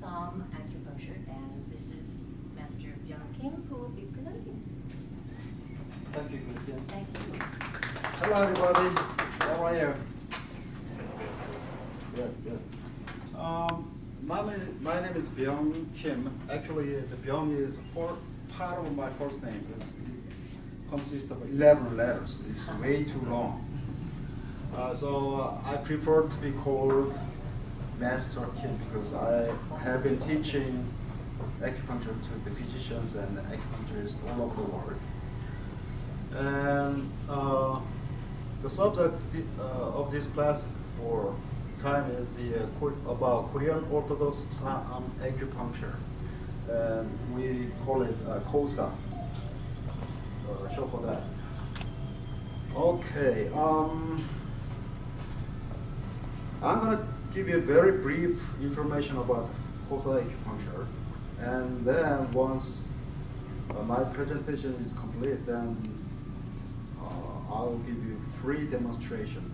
some acupuncture, and this is Master Byung Kim who will be presenting. Thank you, Christian. Thank you. Hello, everybody. How are you? Good, good. My name is Byung Kim. Actually, the Byung is part of my first name. It consists of 11 letters. It's way too long. So I prefer to be called Master Kim because I have been teaching acupuncture to the physicians and acupuncturists all over the world. And the subject of this class for time is about Korean Orthodox acupuncture, and we call it KOSA. Show for that. Okay, I'm gonna give you very brief information about KOSA acupuncture, and then once my presentation is complete, then I'll give you free demonstration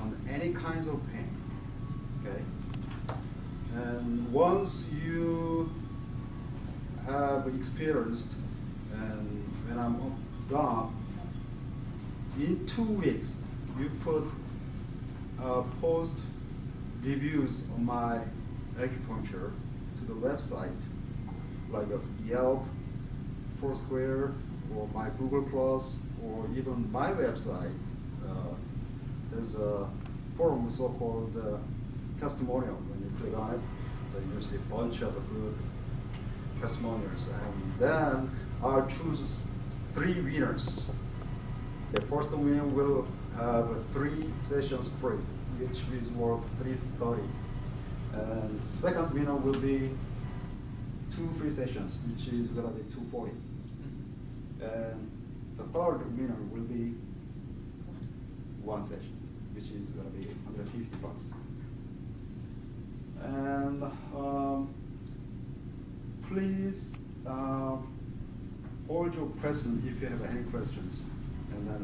on any kinds of pain, okay? And once you have experienced, and when I'm done, in 2 weeks, you put post reviews on my acupuncture to the website, like a Yelp, Foursquare, or my Google Plus, or even my website. There's a forum so-called testimonial. When you click on it, then you see a bunch of good testimonials. And then I'll choose 3 winners. The first winner will have 3 sessions free, which is worth $330. And the second winner will be 2 free sessions, which is gonna be $240. And the third winner will be 1 session, which is gonna be $150. And please hold your questions if you have any questions, and then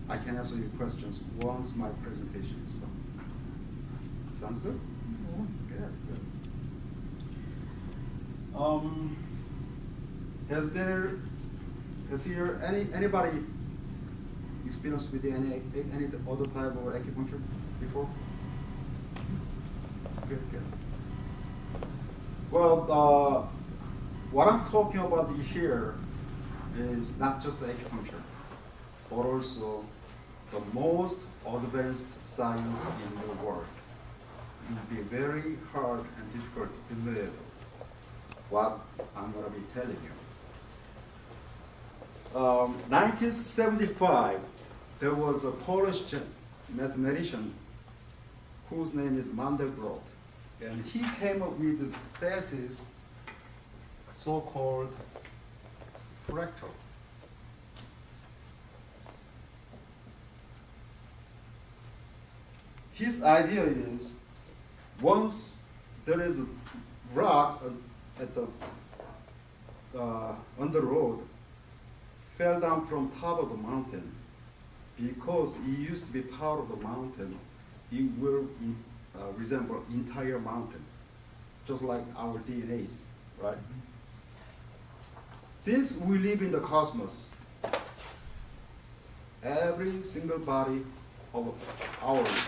I can answer your questions once my presentation is done. Sounds good? Yeah. Good. Has anybody experienced with any other type of acupuncture before? Good. Well, what I'm talking about here is not just acupuncture, but also the most advanced science in the world. It will be very hard and difficult to believe what I'm going to be telling you. 1975, there was a Polish mathematician whose name is Mandelbrot, and he came up with this thesis so-called fractal. His idea is, once there is a rock on the road, fell down from top of the mountain, because it used to be part of the mountain, it will resemble entire mountain, just like our DNAs, right? Since we live in the cosmos, every single body of ours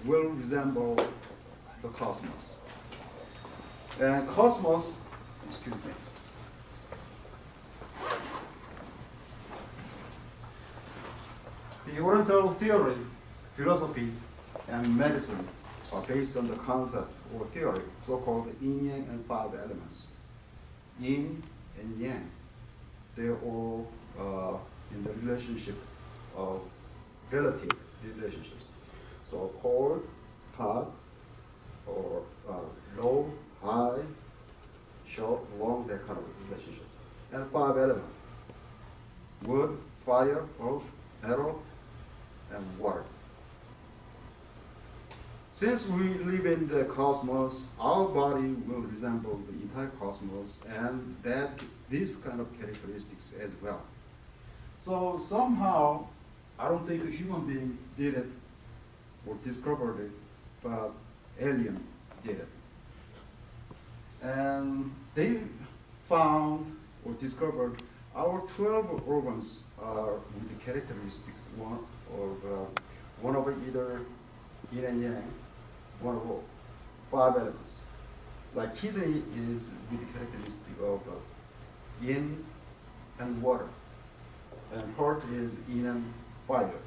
will resemble the cosmos. And cosmos, excuse me, the Oriental theory, philosophy, and medicine are based on the concept or theory, so-called yin, yang, and 5 elements. Yin and yang, they're all in the relationship of relative relationships. So cold, hot, or low, high, short, long, that kind of relationships. And 5 elements: wood, fire, earth, metal, and water. Since we live in the cosmos, our body will resemble the entire cosmos, and these kind of characteristics as well. So somehow, I don't think a human being did it or discovered it, but alien did it. And they found or discovered our 12 organs are with the characteristics one of either yin and yang, one of 5 elements. Like kidney is with the characteristic of yin and water, and heart is yin and fire,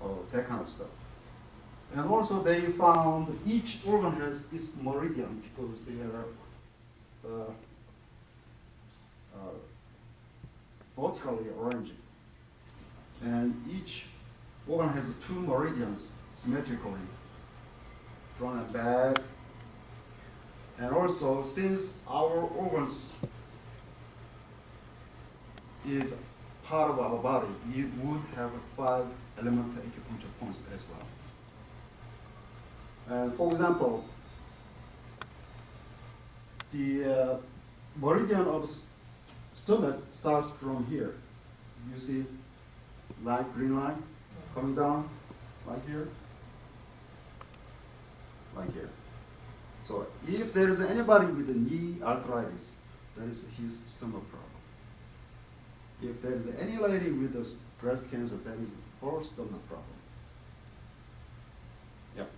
or that kind of stuff. And also they found each organ has its meridian because they are vertically arranged. And each organ has 2 meridians symmetrically, front and back. And also, since our organs is part of our body, it would have 5 elemental acupuncture points as well. And for example, the meridian of stomach starts from here. You see light green line coming down right here, right here. So if there is anybody with a knee arthritis, that is his stomach problem. If there is any lady with a breast cancer, that is her stomach problem. Yep.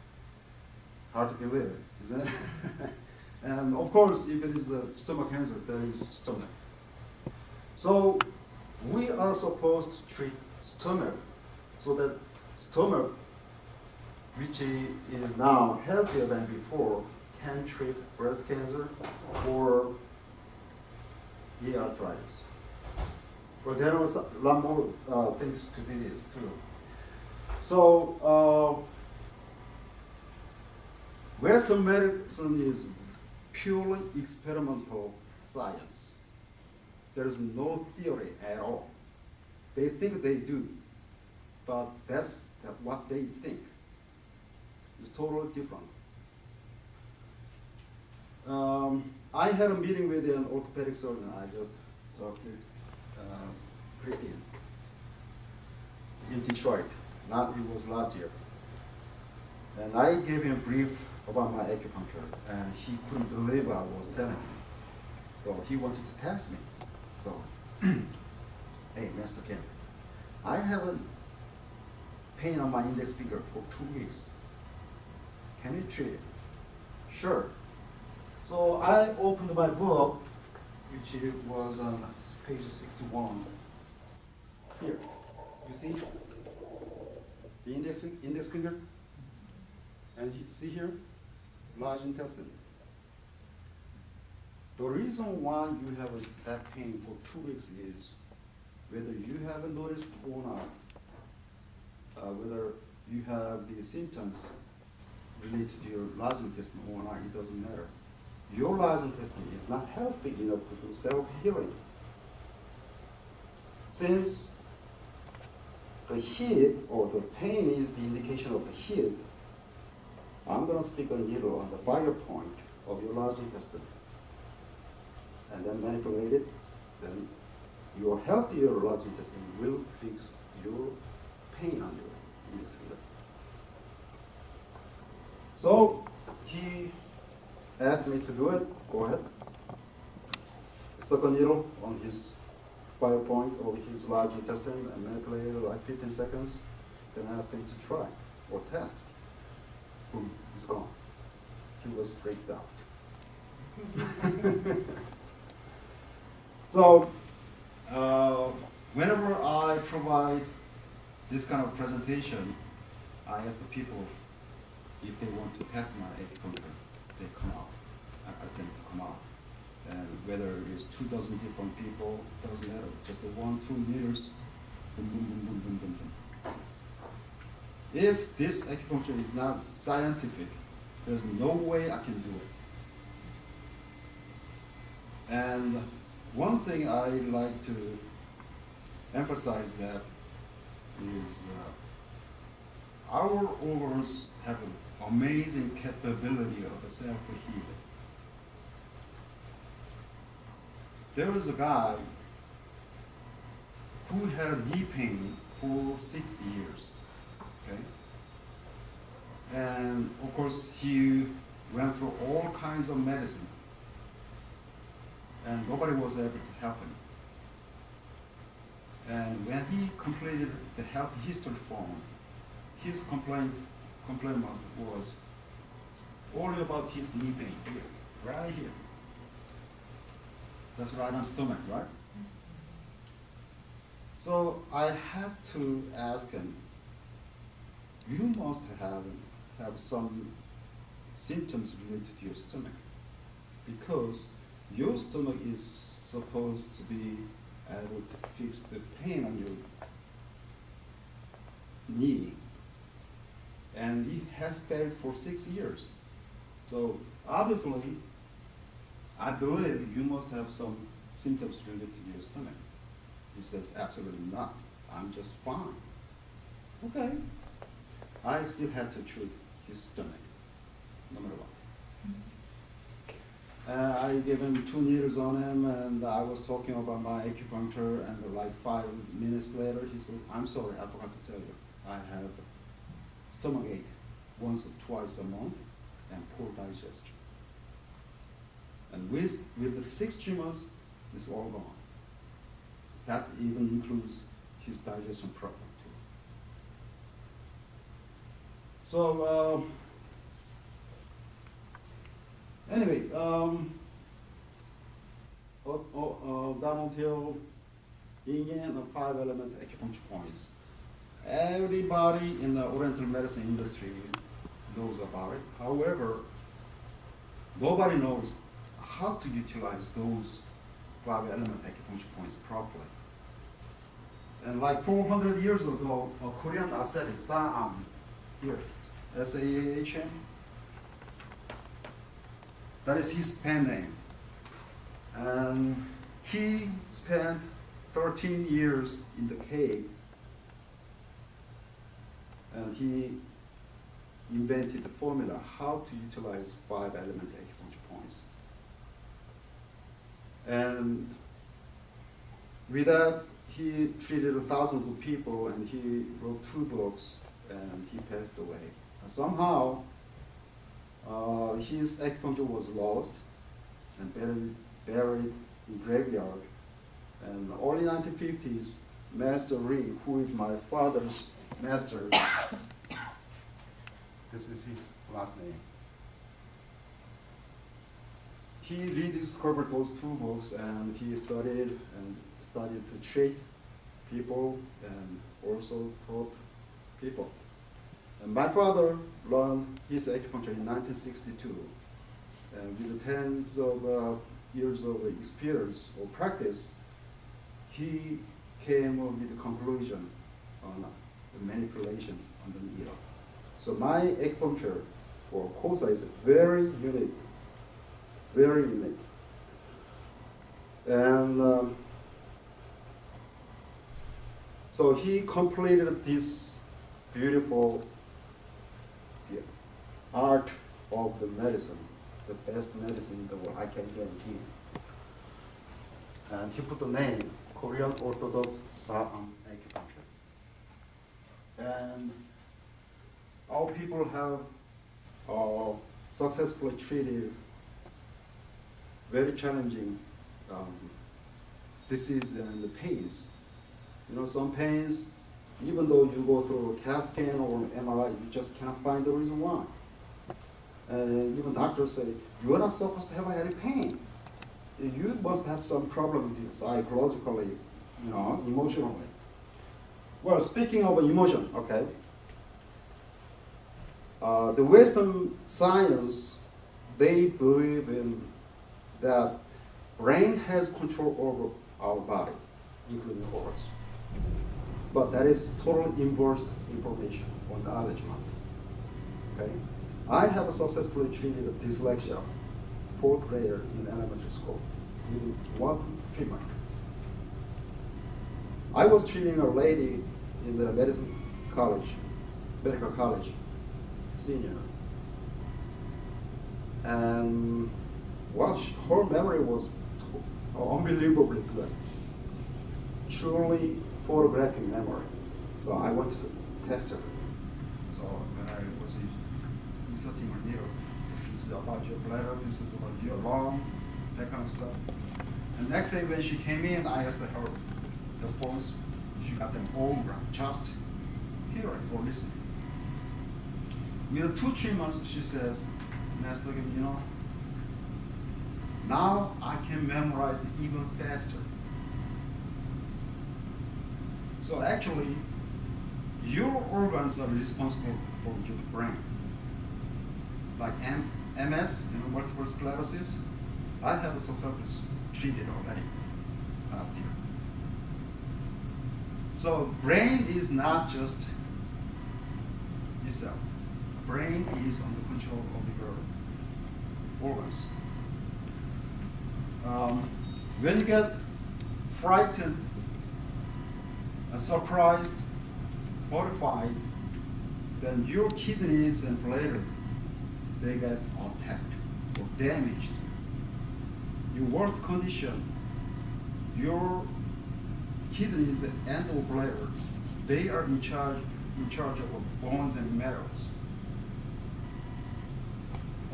Hard to believe, isn't it? And of course, if it is the stomach cancer, that is stomach. So we are supposed to treat stomach so that stomach, which is now healthier than before, can treat breast cancer or knee arthritis. But there are a lot more things to this too. So Western medicine is purely experimental science. There is no theory at all. They think they do, but that's what they think. It's totally different. I had a meeting with an orthopedic surgeon. I just talked to Christine in Detroit. It was last year. And I gave him a brief about my acupuncture, and he couldn't believe what I was telling him. So he wanted to test me. So, hey, Mr. Kim, I have a pain on my index finger for 2 weeks. Can you treat it? Sure. So I opened my book, which was on page 61. Here, you see the index finger? And you see here, large intestine. The reason why you have that pain for 2 weeks is whether you haven't noticed or not, whether you have the symptoms related to your large intestine or not, it doesn't matter. Your large intestine is not healthy enough to do self-healing. Since the heat or the pain is the indication of the heat, I'm going to stick a needle on the fire point of your large intestine and then manipulate it. Then your healthier large intestine will fix your pain on your index finger. So he asked me to do it. Go ahead. Stuck a needle on his fire point of his large intestine and manipulated it like 15 seconds. Then I asked him to try or test. Boom, it's gone. He was freaked out. So, whenever I provide this kind of presentation, I ask the people if they want to test my acupuncture, they come out. I ask them to come out. And whether it's 2,000 different people, doesn't matter. Just 1-2 meters, boom, boom, boom, boom, boom, boom, boom. If this acupuncture is not scientific, there's no way I can do it. And one thing I like to emphasize that is our organs have an amazing capability of self-healing. There was a guy who had knee pain for 6 years. Okay? And of course, he went through all kinds of medicine, and nobody was able to help him. And when he completed the health history form, his complaint was only about his knee pain here, right here. That's right on stomach, right? So I had to ask him, you must have some symptoms related to your stomach, because your stomach is supposed to be able to fix the pain on your knee, and it has failed for 6 years. So obviously, I believe you must have some symptoms related to your stomach. He says, absolutely not. I'm just fine. Okay. I still had to treat his stomach, no matter what. I gave him 2 needles on him, and I was talking about my acupuncture, and like 5 minutes later, he said, I'm sorry, I forgot to tell you. I have stomach ache once or twice a month and poor digestion. And with the 6 tumors, it's all gone. That even includes his digestion problem too. So anyway, down until incl and 5-element acupuncture points. Everybody in the Oriental medicine industry knows about it. However, nobody knows how to utilize those 5-element acupuncture points properly. And like 400 years ago, a Korean ascetic, Saam, here, S-A-A-H-M, that is his pen name. And he spent 13 years in the cave, and he invented the formula how to utilize 5-element acupuncture points. And with that, he treated thousands of people, and he wrote 2 books, and he passed away. And somehow, his acupuncture was lost and buried in graveyard. And early 1950s, Master Ri, who is my father's master, this is his last name. He rediscovered those 2 books, and he studied to treat people and also taught people. And my father learned his acupuncture in 1962. And with the tens of years of experience or practice, he came with the conclusion on the manipulation on the needle. So my acupuncture for KOSA is very unique. Very unique. And so he completed this beautiful art of the medicine, the best medicine in the world, I can guarantee. And he put the name Korean Orthodox Saam Acupuncture. And our people have successfully treated very challenging disease and the pains. You know, some pains, even though you go through a CAT scan or an MRI, you just can't find the reason why. And even doctors say, you are not supposed to have any pain. You must have some problem with you psychologically, you know, emotionally. Well, speaking of emotion, okay, the Western science, they believe in that brain has control over our body, including ours. But that is totally inverse information or knowledge. Okay? I have successfully treated a dyslexia, 4th grader in elementary school, with 1 treatment. I was treating a lady in the medical college, senior. And well, her memory was unbelievably good. Truly photographic memory. So I wanted to test her. So when I was inserting her needle, this is about your bladder, this is about your lung, that kind of stuff. And next day when she came in, I asked her the phones. She got them all wrong, just hearing or listening. With 2 treatments, she says, Master, you know, now I can memorize even faster. So actually, your organs are responsible for your brain. Like MS, multiple sclerosis, I have successfully treated already last year. So brain is not just itself. Brain is under control of your organs. When you get frightened, surprised, horrified, then your kidneys and bladder, they get attacked or damaged. Your worst condition, your kidneys and or bladder, they are in charge of bones and marrows.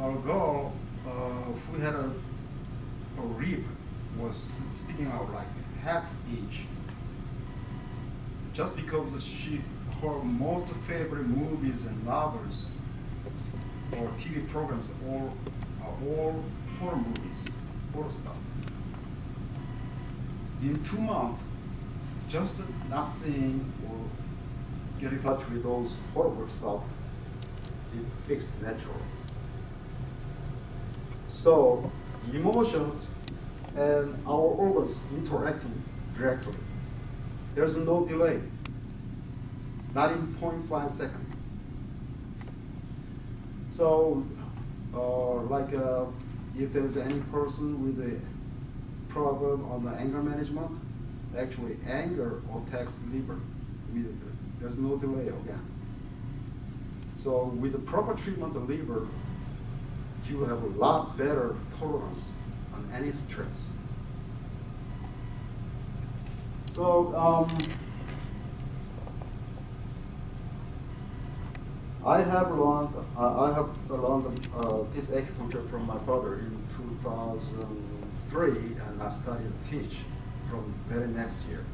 Our girl who had a rib was sticking out like ½ inch. Just because her most favorite movies and novels or TV programs are all horror movies, horror stuff. In 2 months, just not seeing or get in touch with those horrible stuff, it fixed naturally. So emotions and our organs interacting directly. There's no delay, not in 0.5 seconds. So, if there's any person with a problem on the anger management, actually anger attacks liver immediately. There's no delay again. So with the proper treatment of liver, you will have a lot better tolerance on any stress. So I have learned this acupuncture from my father in 2003, and I started to teach from very next year.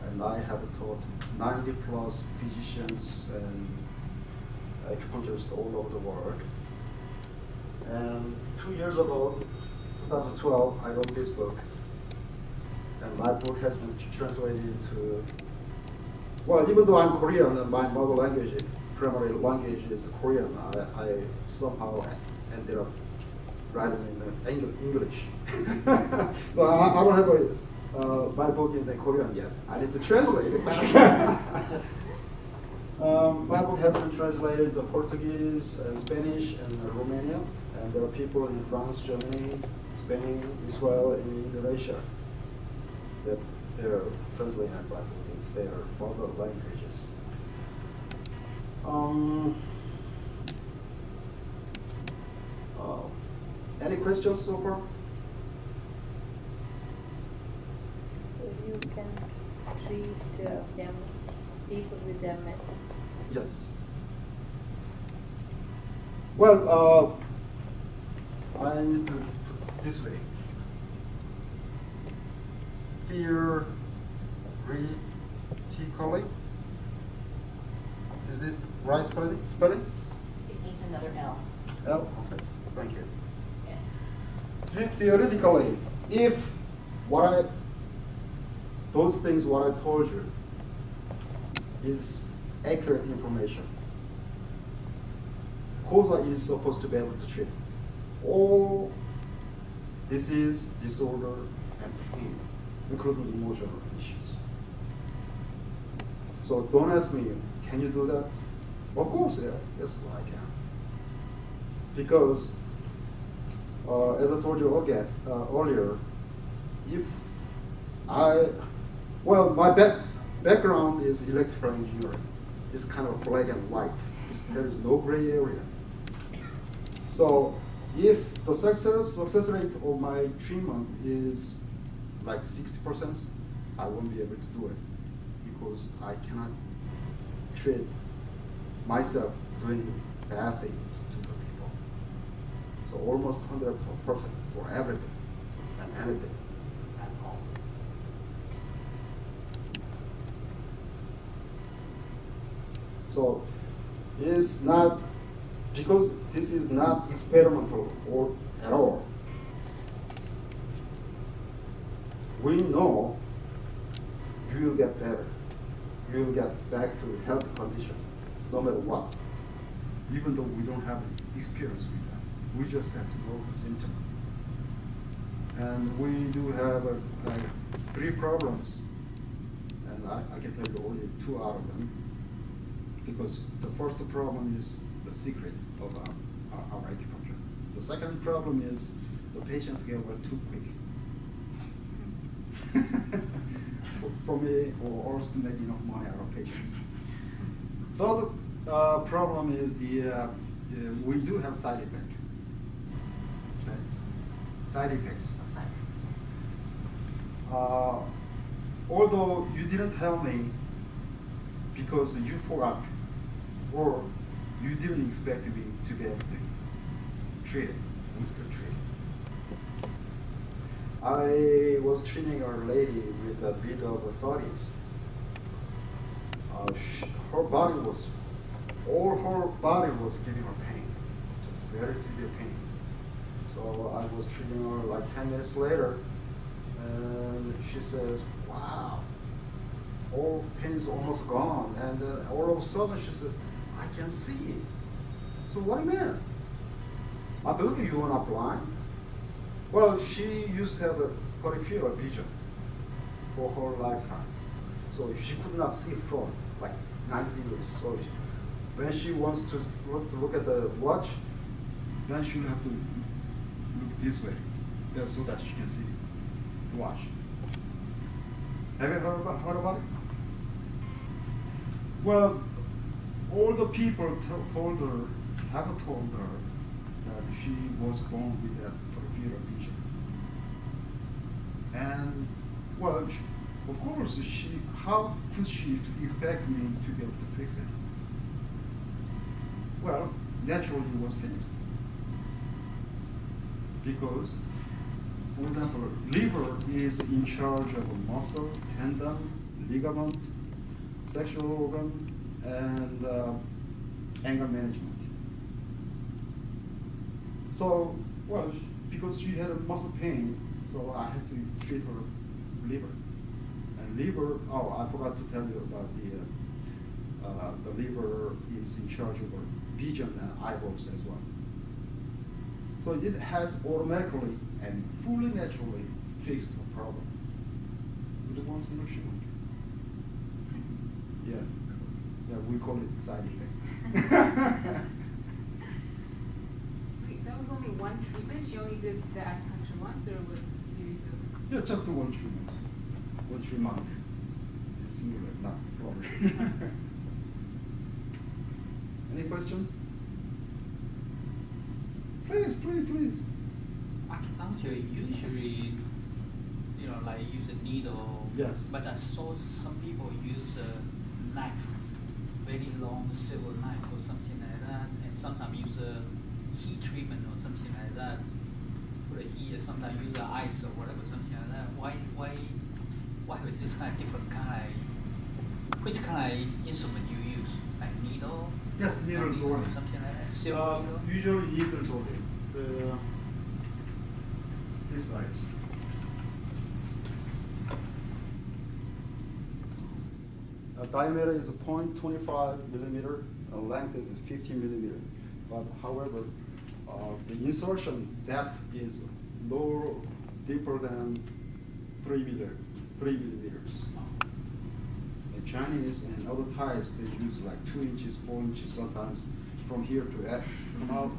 And I have taught 90 plus physicians and acupuncturists all over the world. And 2 years ago, 2012, I wrote this book. And my book has been translated into, well, even though I'm Korean and my mother language, primary language is Korean, I somehow ended up writing in English. So I don't have my book in the Korean yet. I need to translate it back. My book has been translated to Portuguese and Spanish and Romanian, and there are people in France, Germany, Spain, Israel, and Indonesia that they're translating my book in their mother languages. Any questions so far? So you can treat people with MS? Yes. Well, I need to put it this way. Theoretically, is it right spelling? It needs another L. L? Okay, thank you. Yeah. Theoretically, if those things what I told you is accurate information, KOSA is supposed to be able to treat all disease, disorder, and pain, including emotional issues. So don't ask me, can you do that? Of course, yeah, yes, I can. Because, as I told you again earlier, my background is electrical engineering. It's kind of black and white. There is no gray area. So if the success rate of my treatment is like 60%, I won't be able to do it because I cannot treat myself doing bad things to the people. So So almost 100% for everything and anything. So it's not, because this is not experimental or at all. We know you will get better. You will get back to health condition, no matter what. Even though we don't have experience with that. We just have to know the symptom. And we do have like 3 problems. And I can tell you only 2 out of them. Because the first problem is the secret of our acupuncture. The second problem is the patients get well too quick. for me or us to make enough money out of patients. Third problem is we do have side effect. Okay? Side effects. Although you didn't tell me because you forgot or you didn't expect me to be able to treat it, treat it. I was treating a lady with a bit of the 30s. Her body was, all her body was giving her pain, very severe pain. So I was treating her like 10 minutes later, and she says, wow, all pain is almost gone. And all of a sudden she said, I can see it. So what do you mean? I believe you are not blind. Well, she used to have a peripheral vision for her lifetime. So she could not see from like 90 degrees. So when she wants to look at the watch, then she'll have to look this way, so that she can see the watch. Have you heard about it? Well, all the people have told her that she was born with that peripheral vision. And, well, of course, how could she expect me to be able to fix it? Well, naturally it was fixed. Because, for example, liver is in charge of a muscle, tendon, ligament, sexual organ, and anger management. So, well, because she had a muscle pain, so I had to treat her liver. And liver, oh, I forgot to tell you about the liver is in charge of her vision and eyeballs as well. So it has automatically and fully naturally fixed the problem with one single treatment. Yeah, we call it side effect. Wait, that was only one treatment? She only did the acupuncture once, or was it a series of? Yeah, just the one treatment. 1 month. It's singular, not plural. Any questions? Please. Acupuncture usually, like use a needle. Yes. But I saw some people use a knife, very long silver knife or something like that, and sometimes use a heat treatment or something like that. For the heat, sometimes use ice or whatever, something like that. Why with this kind of different kind of, which kind of instrument you use? Like needle? Yes, needles only. Something like that. Silver needle? Usually needles only. This size. Diameter is 0.25 millimeter, and length is 15 millimeter. But however, the insertion depth is deeper than 3 millimeters. The Chinese and other types, they use like 2 inches, 4 inches, sometimes from here to that.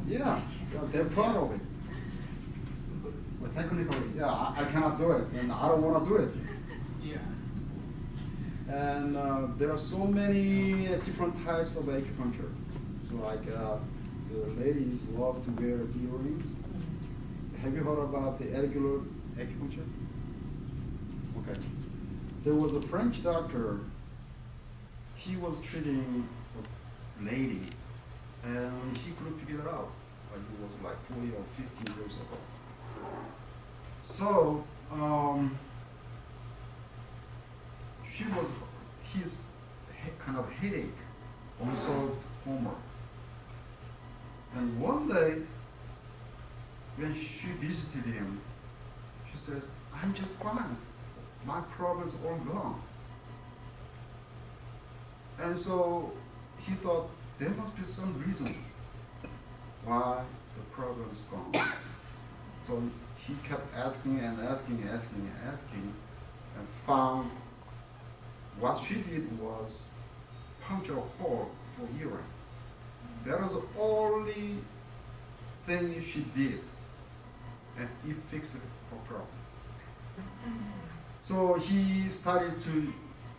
Yeah, they're proud of it. But technically, yeah, I cannot do it, and I don't want to do it. Yeah. And there are so many different types of acupuncture. So like the ladies love to wear earrings. Have you heard about the irregular acupuncture? Okay. There was a French doctor. He was treating a lady, and he couldn't figure it out. It was like 40 or 50 years ago. So, she was his kind of headache, unsolved homework. And one day, when she visited him, she says, "I'm just fine. My problems are all gone." And so he thought there must be some reason why the problem is gone. So he kept asking and asking and asking and asking, and found what she did was puncture a hole for urine. That was the only thing she did, and he fixed her problem. So he started to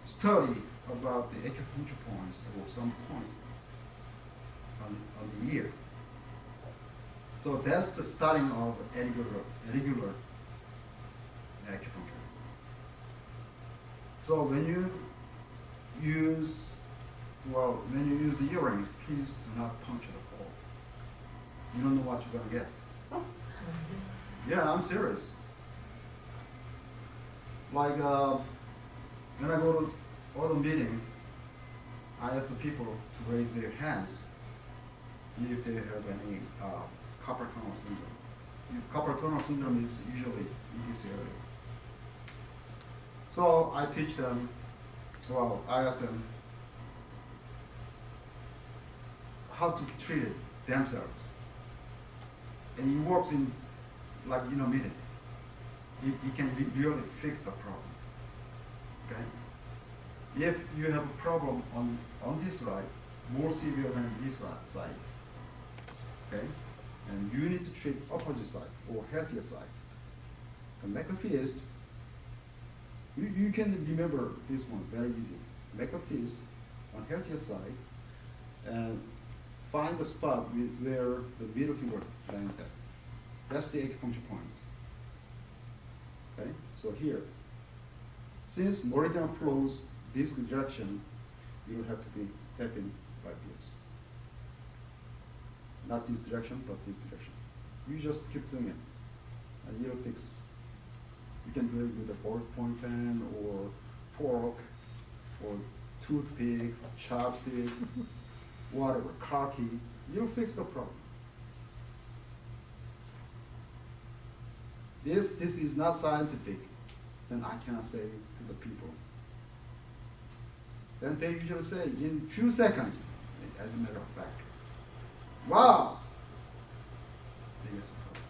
study about the acupuncture points, or some points on the ear. So that's the starting of regular acupuncture. So when you use the earring, please do not puncture the hole. You don't know what you're gonna get. Yeah, I'm serious. Like when I go to all the meeting, I ask the people to raise their hands if they have any carpal tunnel syndrome. Carpal tunnel syndrome is usually in this area. So I teach them, well, I ask them how to treat it themselves. And it works in like in a minute. It can really fix the problem. Okay? If you have a problem on this side, more severe than this side, okay? And you need to treat opposite side or healthier side. And make a fist. You can remember this one very easy. Make a fist on healthier side and find the spot where the middle finger lands at. That's the acupuncture points. Okay? So here, since meridian flows this direction, you have to be tapping like this. Not this direction, but this direction. You just keep doing it, and you'll fix. You can do it with a ballpoint pen or fork or toothpick, chopstick, whatever, car key. You'll fix the problem. If this is not scientific, then I cannot say to the people. Then they usually say in few seconds, as a matter of fact. Wow! Biggest problem.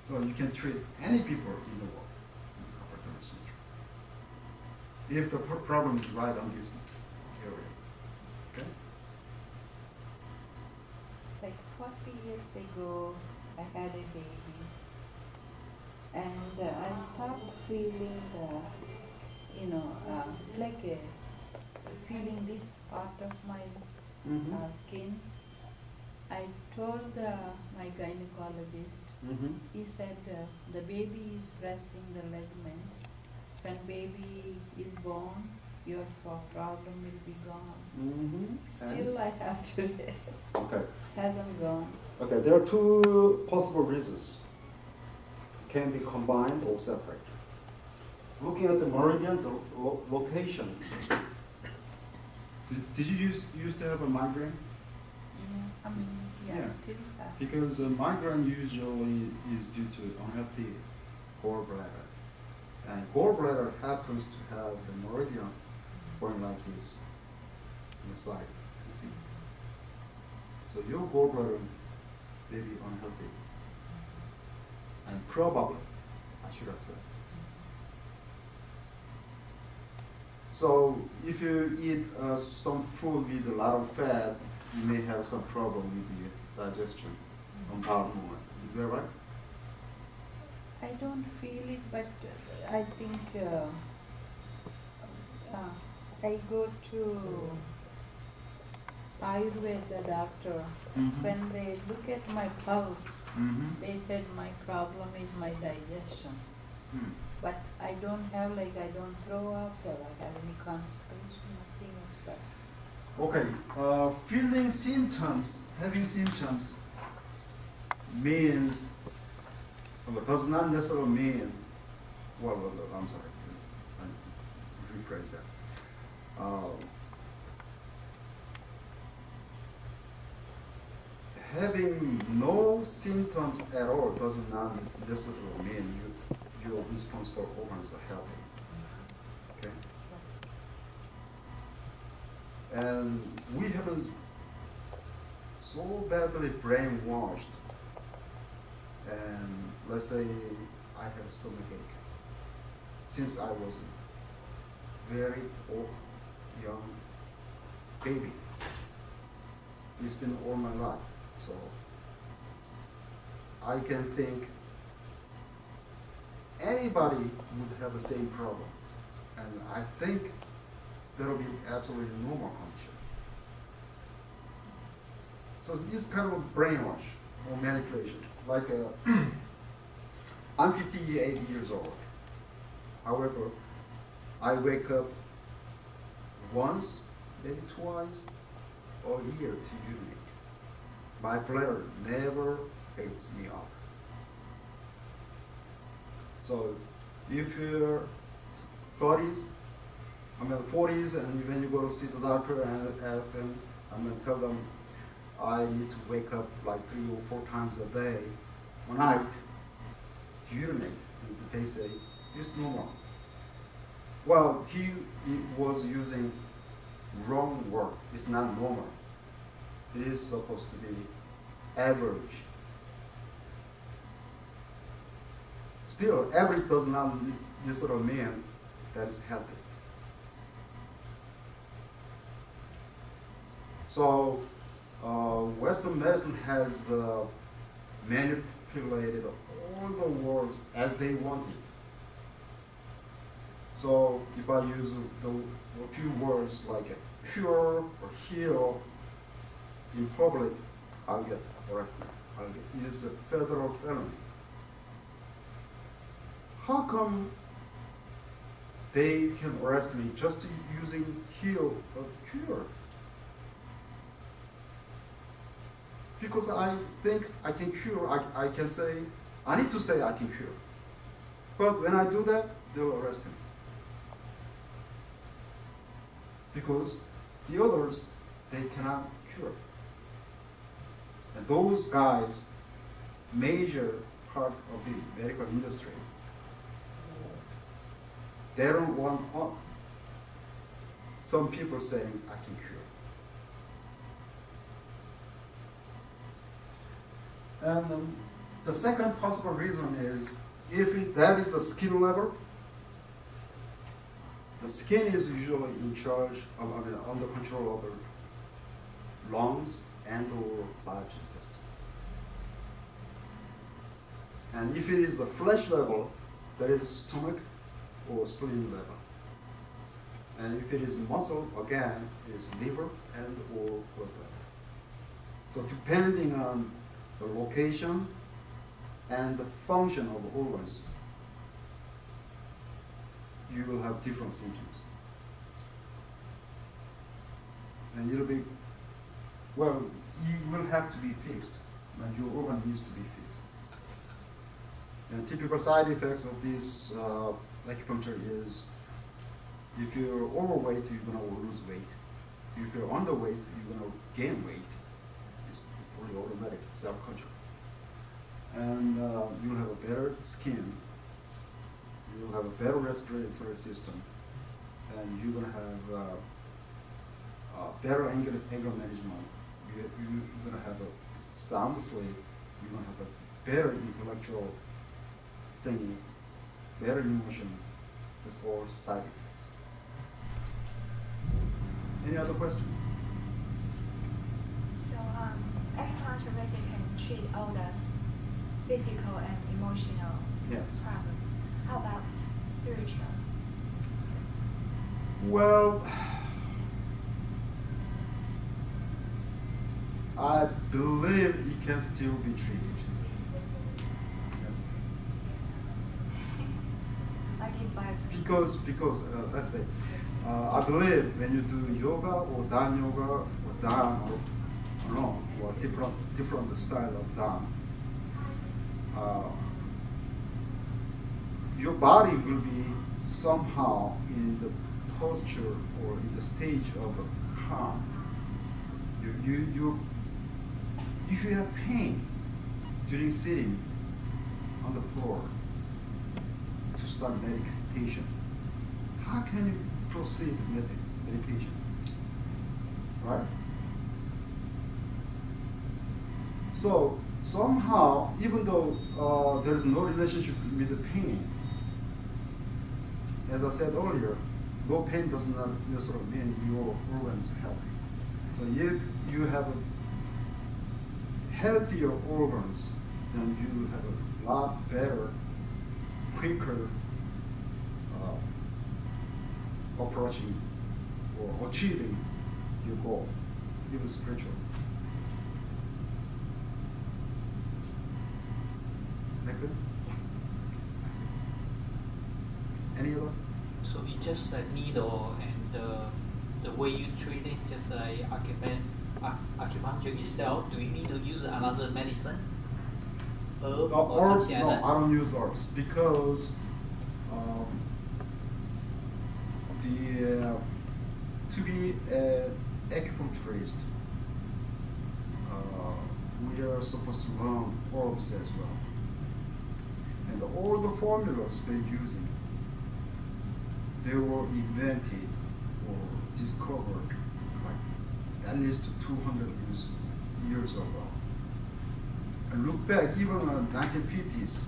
So you can treat any people in the world with carpal tunnel syndrome. If the problem is right on this area. Okay? Like 40 years ago, I had a baby, and I stopped feeling, it's like feeling this part of my skin. I told my gynecologist. He said the baby is pressing the ligaments. When baby is born, your problem will be gone. Still, I have today. Okay. Hasn't gone. Okay, there are two possible reasons. Can be combined or separate. Looking at the meridian, the location. Did you used to have a migraine? Yeah, Yeah. I still have. Because a migraine usually is due to unhealthy gallbladder. And gallbladder happens to have the meridian going like this on the side, you see. So your gallbladder may be unhealthy. And probably, I should have said. So if you eat some food with a lot of fat, you may have some problem with the digestion from bowel movement. Is that right? I don't feel it, but I think I go to Ayurveda doctor. When they look at my pulse, they said my problem is my digestion. But I don't have, I don't throw up or I have any constipation, nothing of that. Okay, feeling symptoms, having symptoms means, does not necessarily mean, I'm sorry, I rephrase that. Having no symptoms at all does not necessarily mean your responsible organs are healthy. Okay? And we have been so badly brainwashed. And let's say I have a stomach ache. Since I was a very young baby, it's been all my life. So I can think anybody would have the same problem. And I think that'll be absolutely normal condition. So it's kind of a brainwash or manipulation. Like I'm 58 years old. However, I wake up once, maybe twice a year to urinate. My bladder never wakes me up. So if you're 40s, 40s, and when you go to see the doctor and ask them, I'm going to tell them I need to wake up like 3 or 4 times a day, one night, to urinate. And they say, it's normal. Well, he was using wrong word. It's not normal. It is supposed to be average. Still, average does not necessarily mean that it's healthy. So, Western medicine has manipulated all the words as they want it. So, if I use a few words like cure or heal in public, I'll get arrested. It is a federal felony. How come they can arrest me just using heal or cure? Because I think I can cure, I can say, I need to say I can cure. But when I do that, they'll arrest me. Because the others, they cannot cure. And those guys, major part of the medical industry, they don't want some people saying I can cure. And the second possible reason is if that is the skin level, the skin is usually in charge of, under control of the lungs and or large intestine. And if it is the flesh level, that is stomach or spleen level. And if it is muscle, again, it is liver and or gallbladder. So depending on the location and the function of the organs, you will have different symptoms. And it'll be, well, you will have to be fixed, and your organ needs to be fixed. And typical side effects of this acupuncture is, if you're overweight, you're going to lose weight. If you're underweight, you're going to gain weight. It's fully automatic, self-control. And you'll have a better skin. You'll have a better respiratory system, and you're going to have better anger management. You're going to have a sound sleep. You're going to have a better intellectual thinking, better emotion, as all side effects. Any other questions? So, acupuncture basically can treat all the physical and emotional Yes. problems. How about spiritual? Well, I believe it can still be treated. Like if I Because let's say, I believe when you do yoga or dan yoga or dan or no, or different style of dan, your body will be somehow in the posture or in the stage of calm. If you have pain during sitting on the floor to start meditation, how can you proceed with meditation? Right? So somehow, even though there is no relationship with the pain, as I said earlier, no pain does not necessarily mean your organ is healthy. So if you have healthier organs, then you have a lot better, quicker approaching or achieving your goal, even spiritual. Make sense? Any other? So it's just a needle and the way you treat it, just like acupuncture itself. Do you need to use another medicine? Herb or Herbs, something no, like that? I don't use herbs because to be an acupuncturist, we are supposed to learn herbs as well. And all the formulas they're using, they were invented or discovered like at least 200 years ago. And look back, even in the 1950s,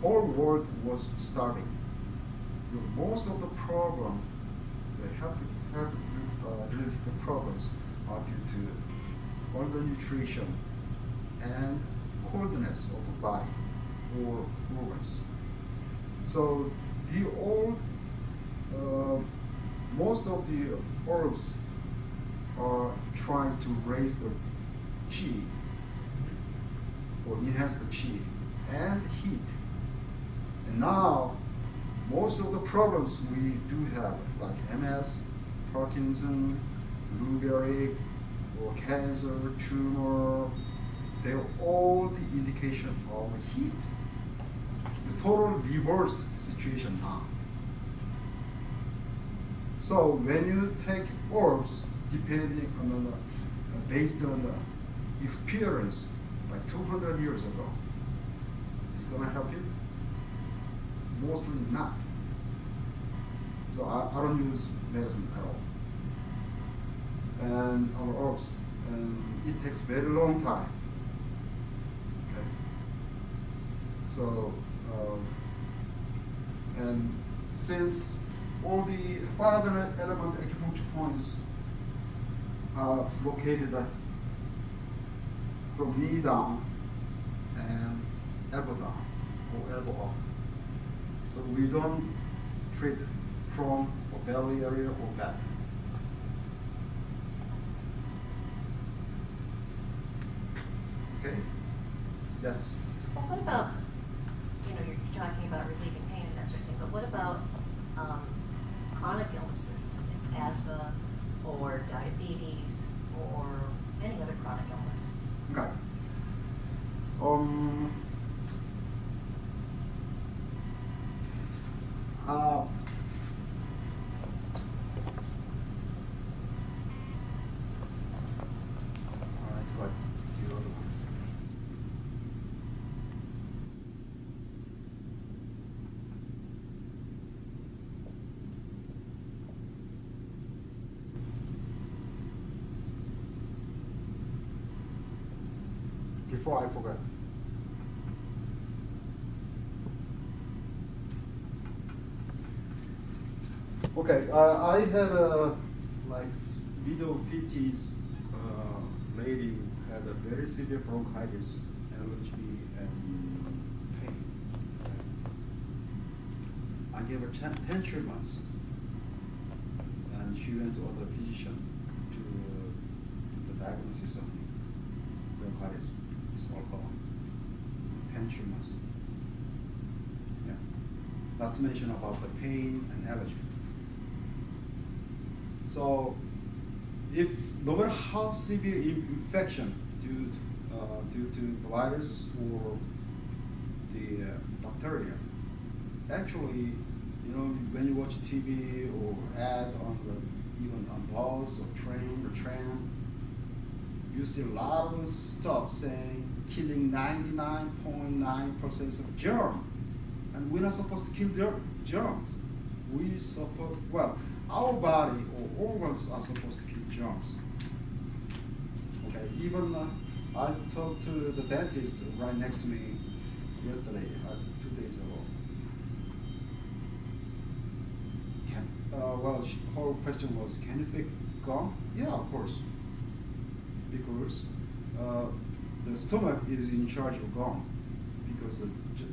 whole world was starting. So most of the problem, the health related problems are due to undernutrition and coldness of the body or organs. So the old, most of the herbs are trying to raise the qi or enhance the qi and heat. And now, most of the problems we do have, like MS, Parkinson, Lou Gehrig, or cancer, tumor, they're all the indication of heat. The total reversed situation now. So when you take herbs, depending on the, based on the experience, like 200 years ago, it's gonna help you? Mostly not. So I don't use medicine at all. And our herbs, and it takes very long time. Okay. So, and since all the 5 element acupuncture points are located from knee down and elbow down or elbow up. So we don't treat from or belly area or back. Okay? Yes? Well, what about, you're talking about relieving pain and that sort of thing, but what about chronic illnesses, like asthma or diabetes or any other chronic illness? Okay. What the other one? Before I forget. Okay, I had a middle 50s lady who had a very severe bronchitis, allergy, and pain. I gave her 10 treatments, and she went to other physician to the diagnosis of bronchitis. It's all gone. 10 treatments. Yeah. Not to mention about the pain and allergy. So if no matter how severe infection due to the virus or the bacteria, actually, when you watch TV or ad on even on bus or train or tram, you see a lot of stuff saying killing 99.9% of germ, and we're not supposed to kill germs. Our body or organs are supposed to kill germs. Okay, even I talked to the dentist right next to me yesterday, 2 days ago. Her question was, can you fix gum? Yeah, of course. Because the stomach is in charge of gums. Because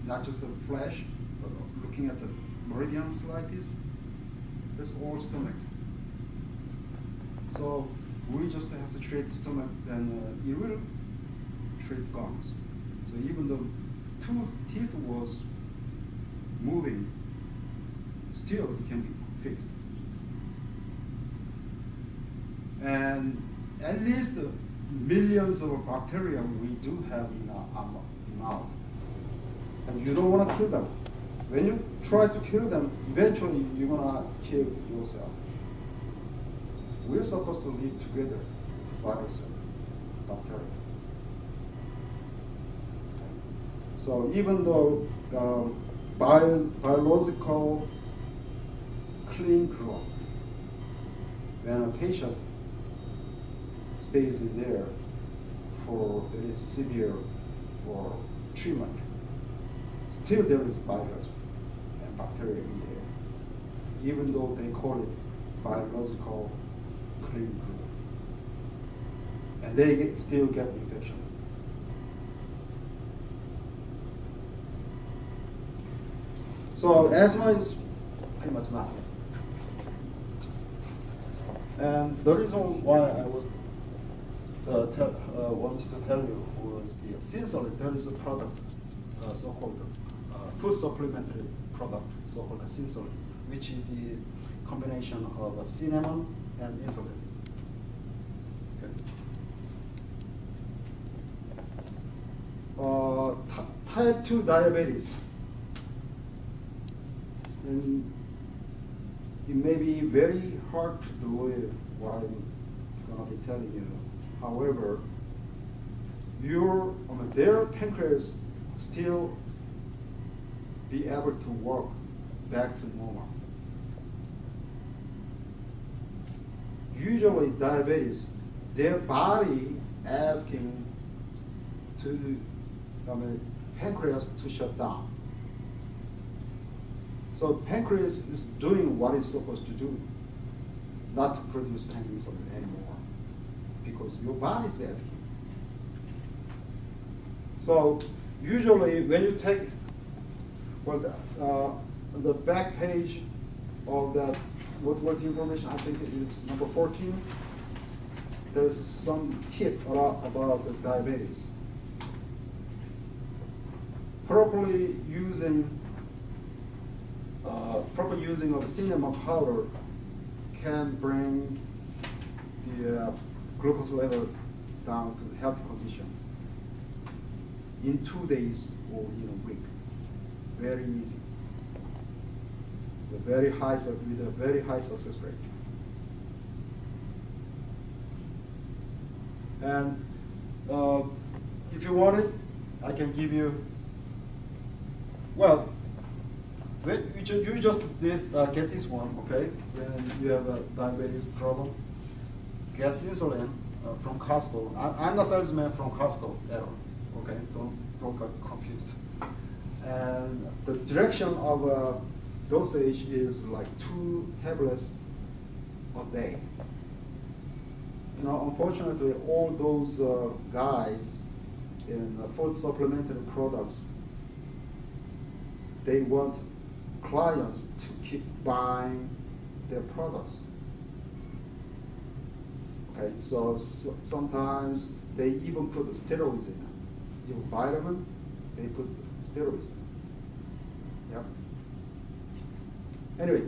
not just the flesh, but looking at the meridians like this, that's all stomach. So we just have to treat the stomach, and it will treat gums. So even though teeth was moving, still it can be fixed. And at least millions of bacteria we do have in our mouth. And you don't want to kill them. When you try to kill them, eventually you're going to kill yourself. We're supposed to live together, virus and bacteria. So even though biological clean room, when a patient stays in there for very severe or treatment, still there is virus and bacteria in there, even though they call it biological clean room. And they still get infection. So asthma is pretty much nothing. And the reason why I was wanted to tell you was the Sinsolid. There is a product, so-called food supplementary product, so-called Sinsolid, which is the combination of cinnamon and insulin. Okay. Type 2 diabetes. And it may be very hard to believe what I'm going to be telling you. However, their pancreas still be able to work back to normal. Usually diabetes, their body asking pancreas to shut down. So pancreas is doing what it's supposed to do, not to produce any insulin anymore, because your body is asking. So usually when you take, the back page of that what information, I think it is number 14, there's some tip about the diabetes. Proper using of cinnamon powder can bring the glucose level down to healthy condition in 2 days or in a week. Very easy. With a very high success rate. And if you want it, I can give you. Well, you just get this one, okay? When you have a diabetes problem, get insulin from Costco. I'm not a salesman from Costco at all, okay? Don't get confused. And the direction of dosage is like 2 tablets a day. Unfortunately, all those guys in food supplementary products, they want clients to keep buying their products. Okay, so sometimes they even put steroids in them. Even vitamin, they put steroids in them. Yep. Anyway,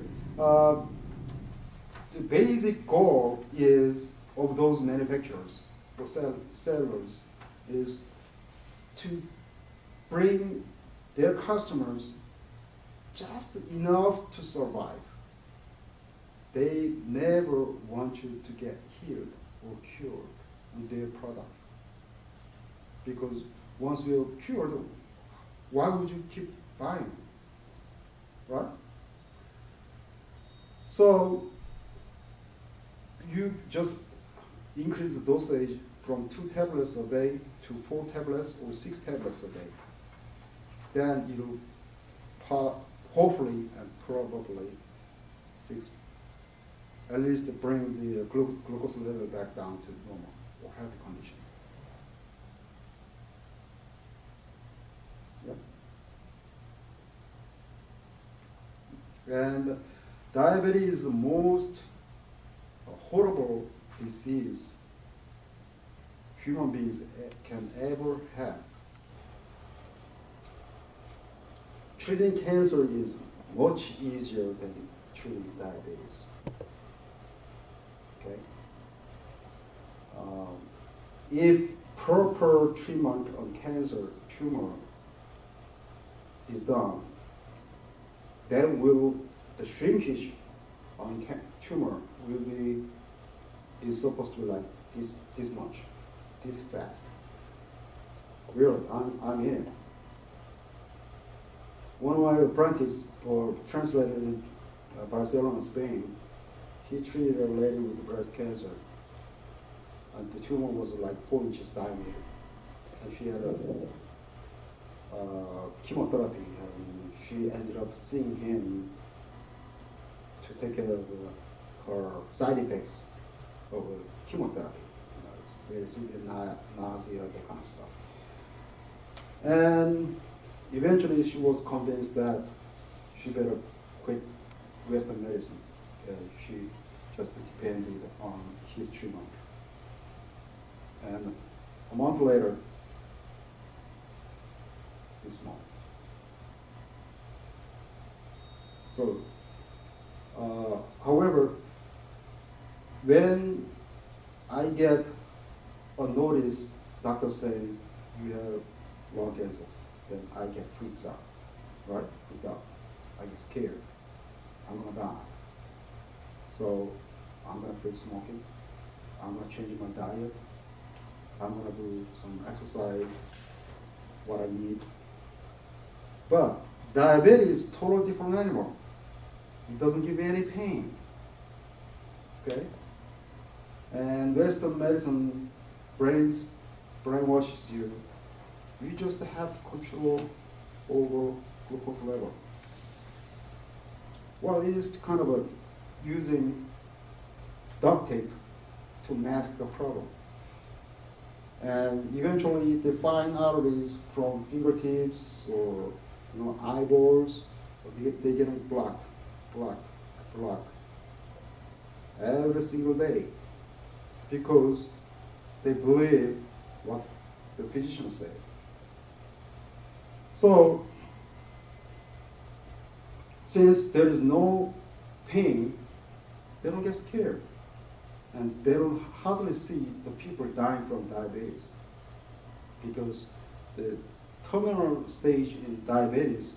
the basic goal is of those manufacturers or sellers is to bring their customers just enough to survive. They never want you to get healed or cured with their product. Because once you're cured, why would you keep buying? Right? So you just increase the dosage from 2 tablets a day to 4 tablets or 6 tablets a day. Then it'll hopefully and probably fix, at least bring the glucose level back down to normal or healthy condition. Yep. And diabetes is the most horrible disease human beings can ever have. Treating cancer is much easier than treating diabetes. Okay? If proper treatment on cancer tumor is done, then the shrinkage on tumor is supposed to be like this much, this fast. Really, I'm in. One of my apprentices, or translator in Barcelona, Spain, he treated a lady with breast cancer. And the tumor was like 4 inches diameter. And she had a chemotherapy. And she ended up seeing him to take care of her side effects of chemotherapy. It's very severe nausea, that kind of stuff. And eventually she was convinced that she better quit Western medicine. She just depended on his treatment. And a month later, it's small. So, however, when I get a notice, doctor saying you have lung cancer, then I get freaked out, right? Freaked out. I get scared. I'm gonna die. So I'm gonna quit smoking. I'm gonna change my diet. I'm gonna do some exercise, what I need. But diabetes is a totally different animal. It doesn't give any pain. Okay? And Western medicine brainwashes you. You just have control over glucose level. Well, it is kind of using duct tape to mask the problem. And eventually the fine arteries from fingertips or eyeballs, they get blocked every single day because they believe what the physicians say. So, since there is no pain, they don't get scared. And they don't hardly see the people dying from diabetes. Because the terminal stage in diabetes,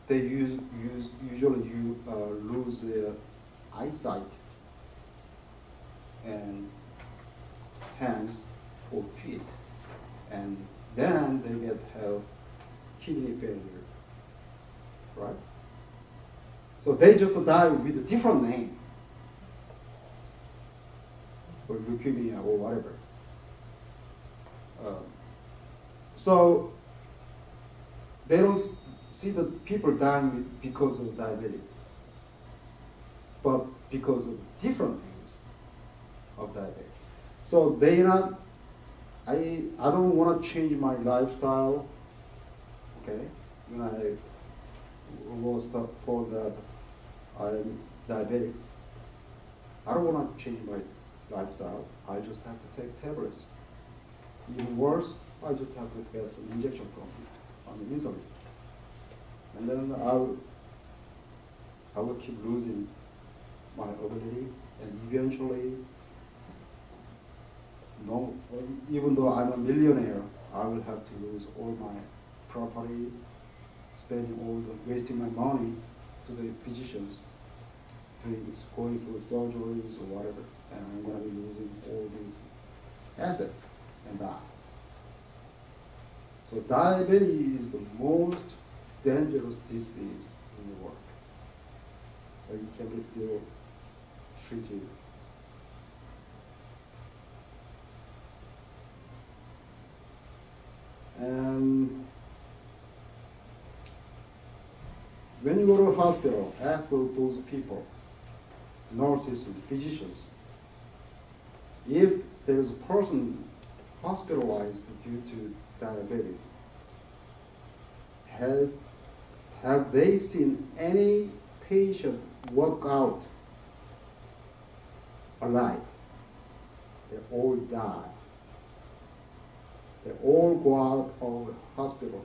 they usually lose their eyesight and hands or feet. And then they have kidney failure, right? So they just die with a different name, or leukemia or whatever. So they don't see the people dying because of diabetes, but because of different things of diabetes. So I don't want to change my lifestyle. Okay, when I was told that I'm diabetic, I don't want to change my lifestyle. I just have to take tablets. Even worse, I just have to get some injection on the insulin, and then I will keep losing my ability, and eventually, no, even though I'm a millionaire, I will have to lose all my property, wasting my money to the physicians, going through surgeries or whatever, and I'm going to be losing all these assets and die. So diabetes is the most dangerous disease in the world. But it can be still treated. And when you go to a hospital, ask those people, nurses and physicians, if there is a person hospitalized due to diabetes, have they seen any patient walk out alive? They all die. They all go out of the hospital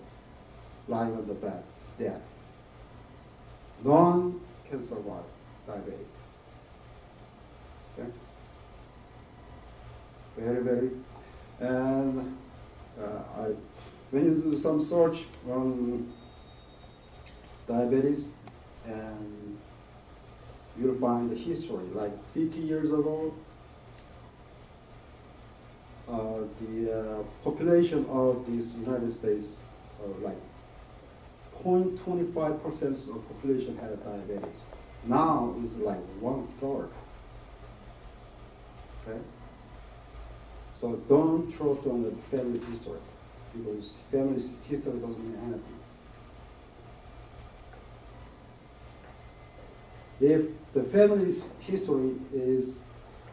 lying on the bed, dead. None can survive diabetes. Okay? Very, very. And when you do some search on diabetes, and you'll find the history, like 50 years ago, the population of this United States, like 0.25% of population had diabetes. Now it's like 1/3. Okay? So don't trust on the family history, because family history doesn't mean anything. If the family's history is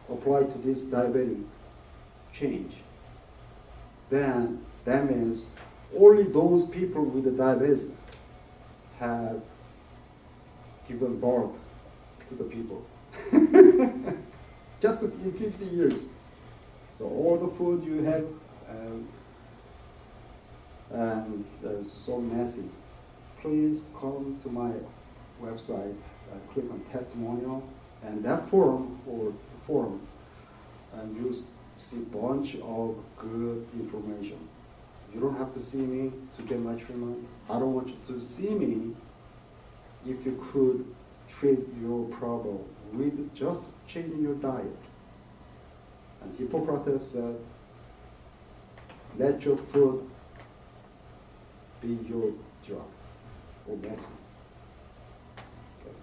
applied to this diabetic change, then that means only those people with the diabetes have given birth to the people. Just in 50 years. So all the food you have, and it's so messy. Please come to my website, click on testimonial, and that forum, and you see a bunch of good information. You don't have to see me to get my treatment. I don't want you to see me if you could treat your problem with just changing your diet. And Hippocrates said, let your food be your drug or medicine. Okay.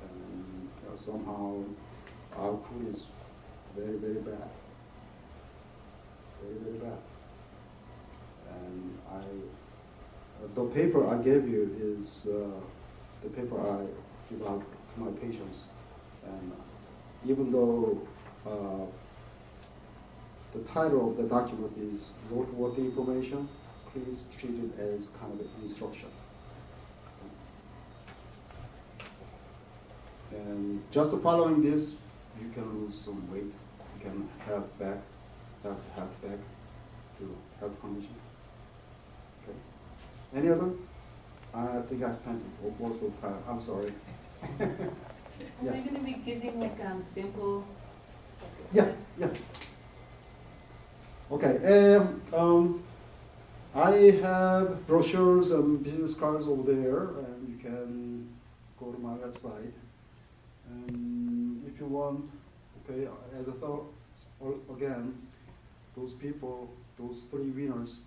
And somehow our food is very, very bad. Very, very bad. And the paper I gave you is the paper I give out to my patients. And even though the title of the document is noteworthy information, please treat it as kind of an instruction. And just following this, you can lose some weight. You can have back to health condition. Okay. Any other? I think I spent most of the time. I'm sorry. Are Yes. they going to be giving like simple? Yeah. Okay. I have brochures and business cards over there, and you can go to my website. And if you want, okay, as I saw again, those people, those 3 winners,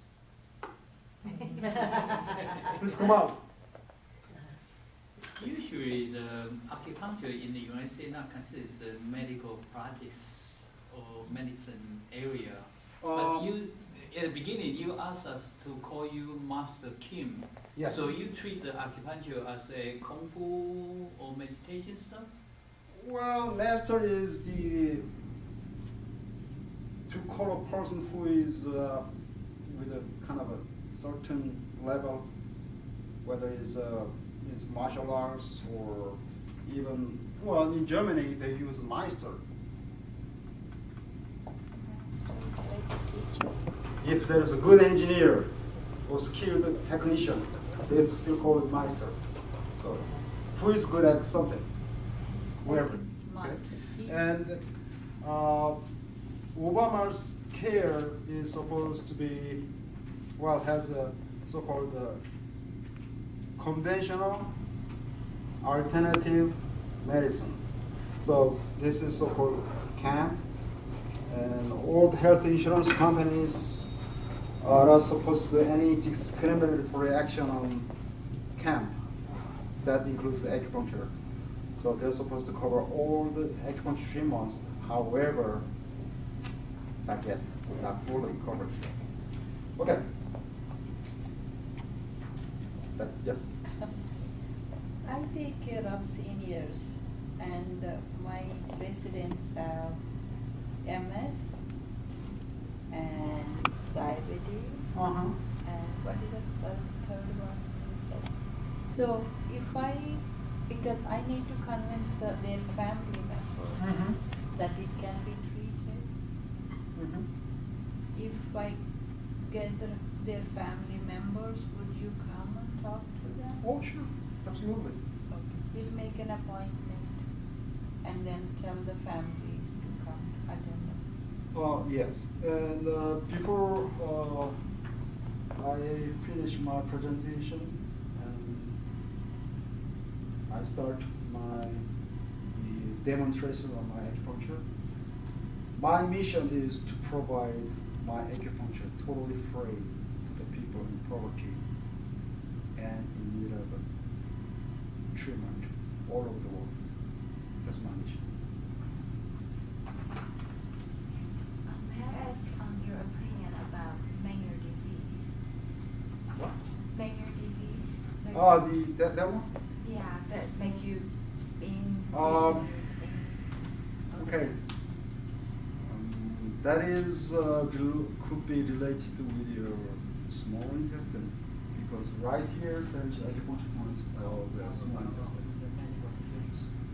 please come out. Usually, the acupuncture in the United States not considered as a medical practice or medicine area. But you, at the beginning, you asked us to call you Master Kim. Yes. So you treat the acupuncture as a kung fu or meditation stuff? Well, master is to call a person who is with a kind of a certain level, whether it's martial arts or even, well, in Germany they use Meister. If there is a good engineer or skilled technician, they still call it Meister. So, who is good at something? Whoever. Okay. He- And Obama's care is supposed to be, well, has a so-called conventional alternative medicine. So this is so-called CAM, and all the health insurance companies are not supposed to do any discriminatory action on CAM. That includes acupuncture. So they're supposed to cover all the acupuncture treatments. However, not yet, not fully covered. Okay. Yes. I take care of seniors, and my residents have MS and diabetes. Uh-huh. And what is the third one you said? So because I need to convince their family members Mhm. that it can be treated. Mhm. If I get their family members, would you come and talk to them? Oh, sure, absolutely. Okay. We'll make an appointment and then tell the families to come attend them. Yes, and before I finish my presentation and I start the demonstration of my acupuncture, my mission is to provide my acupuncture totally free to the people in poverty and in need of treatment all over the world. That's my mission. May I ask your opinion about Maynard disease? What? Maynard disease? That one? Yeah, that make you spin. Spin. Okay. That is could be related with your small intestine, because right here there is acupuncture points of the small intestine.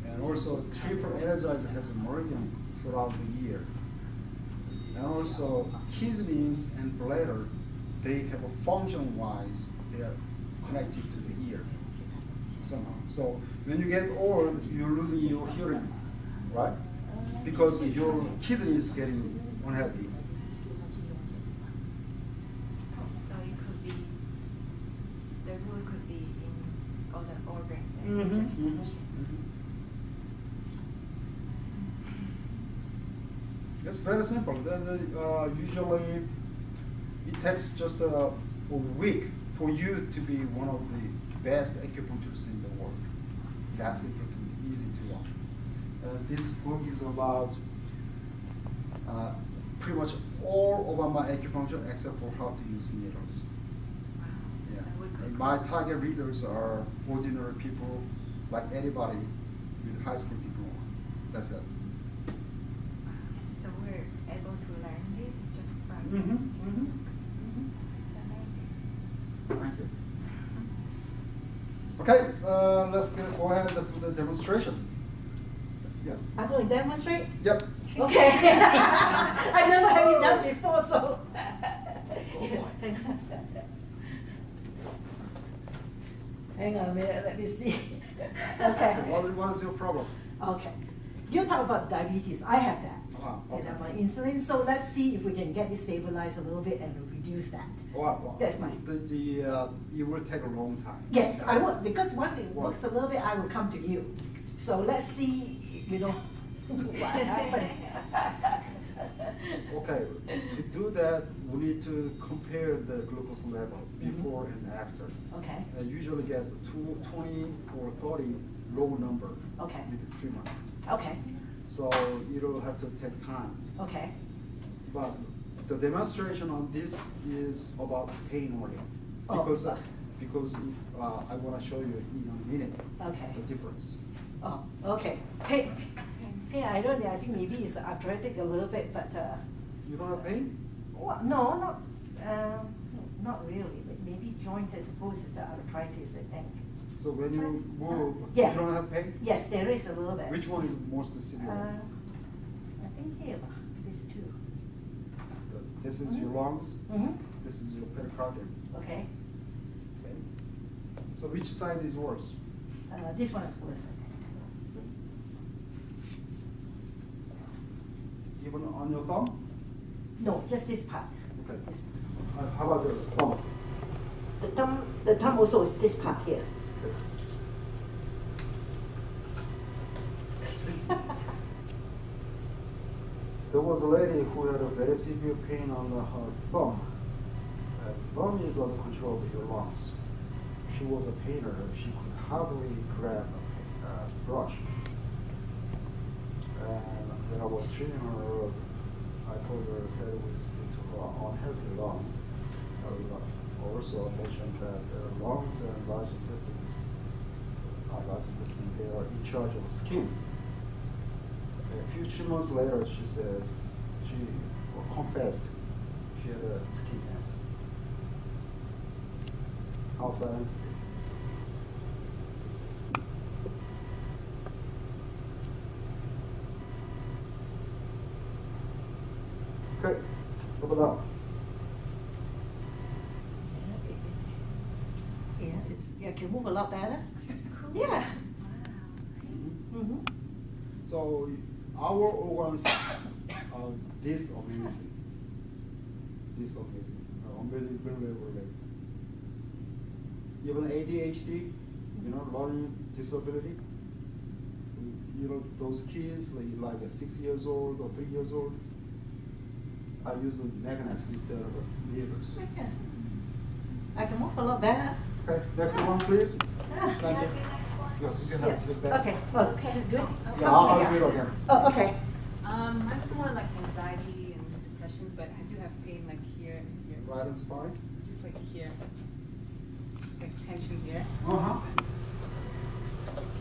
And also triple energizer has a meridian throughout the ear. And also kidneys and bladder, they have a function wise, they are connected to the ear somehow. So when you get old, you're losing your hearing, right? Because your kidney is getting unhealthy. So it could be, the root could be in other organ. It's very simple. Usually it takes just a week for you to be one of the best acupuncturists in the world. That's simple and easy to learn. This book is about pretty much all about my acupuncture except for how to use needles. Wow. Yeah. So we could And my target readers are ordinary people like anybody with high school diploma. That's it. So we're able to learn this just from Mhm, this mhm, book. It's amazing. Thank you. Okay, let's go ahead and do the demonstration. Yes. I'm going to demonstrate? Yep. Okay. I never had it done before, so. Hang on a minute, let me see. Okay. What is your problem? Okay. You talk about diabetes, I have that. Okay. And I'm on insulin, so let's see if we can get it stabilized a little bit and reduce that. That's fine. It will take a long time. Yes, I would, because once it works a little bit, I will come to you. So let's see, what happened. Okay, to do that, we need to compare the glucose level before and after. Okay, I usually get 20 or 30 low number Okay. with the treatment. okay, So it'll have to take time. okay, But the demonstration on this is about pain only. Oh. Because I want to show you in a minute okay. the difference. Oh, okay. Hey, I don't know, I think maybe it's arthritic a little bit, but, You don't have pain? well, no, not really, but maybe joint, I suppose, is the arthritis, I think. So when you move, Yeah. you don't have pain? Yes, there is a little bit. Which one is most severe? I think here, these two. This is your lungs, Mm-hmm, this is your pericardium. okay. Okay. So which side is worse? This one is worse, I think. even on your thumb? No, just this part. Okay. This How about this thumb? The thumb also is this part here. There was a lady who had a very severe pain on her thumb. Thumb is under control of your lungs. She was a painter. She could hardly grab a brush. And when I was treating her, I told her that it was due to her unhealthy lungs. I also mentioned that lungs and large intestines, they are in charge of skin. A few months later, she says, she confessed she had a skin cancer. How scientific. Okay, what about? Yeah, can move a lot better. Yeah. Mm-hmm. So our organs are this amazing. This amazing. Unbelievable. Even ADHD, learning disability. Those kids like 6 years old or 3 years old are using magnets instead of levers. Okay. I can move a lot better. Okay, next one, please. Ah. Can I do next one? Yes, you can have Yes. sit back. Okay. Oh, Okay. do it. Yeah, I'll do it again. Oh, okay. Mine's more like anxiety and depression, but I do have pain like here and here. Right and spine. Just like here. Like tension here. Uh-huh.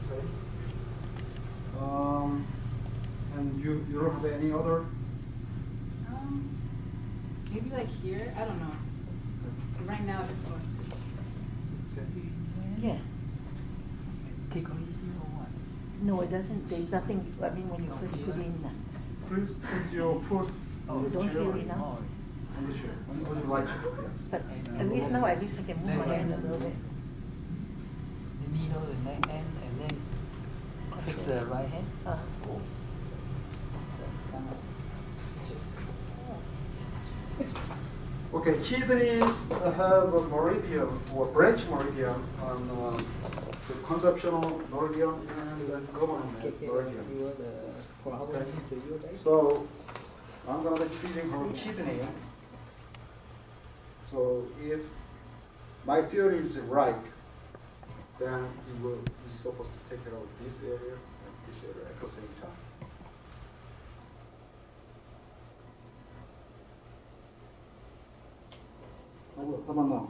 Okay. And you don't have any other? Maybe like here, I don't know. But right now it's going. Yeah. Take on easy or what? No, it doesn't. There's nothing. I mean, when you first put in. Please put your foot on the Don't chair. feel it now. On the chair. On the right chair, yes. But at least now, at least I can move my hand a little bit. The needle, the left hand, and then fix the right hand. Oh. Okay, kidneys have a meridian or branch meridian on the conceptual meridian and the government meridian. Okay. So I'm gonna be treating her kidney. So if my theory is right, then you will be supposed to take care of this area and this area at the same time. How about now?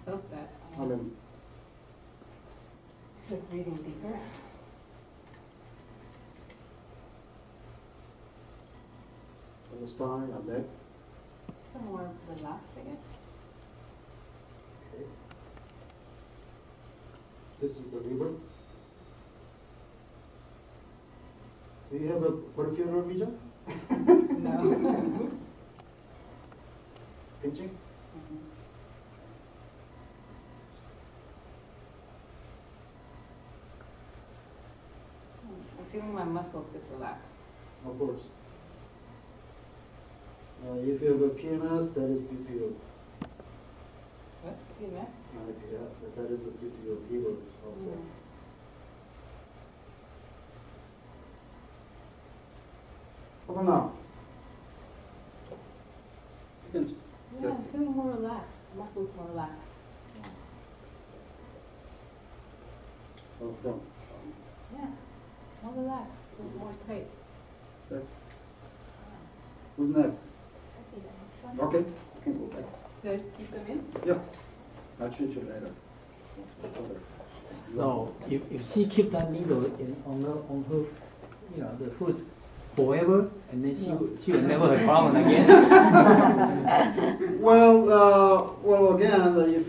Felt that. I mean, Like breathing deeper. on the spine, on neck. It's feel more relaxed, I guess. Okay. This is the liver. Do you have a peripheral vision? No. Pinching? I'm feeling my muscles just relax. Of course. If you have a PMS, that is due to your, What? PMS? that is due to your liver also. How about now? You can Yeah, test I'm it. feeling more relaxed. Muscles more relaxed. From. Yeah, more relaxed. Feels more tight. Okay. Who's next? Okay, the next one. Okay, you can go back. Good. Keep them in. Yeah, I'll treat you later. So if she keep that needle on her the foot forever, and then she will never have problem again. Well, again, if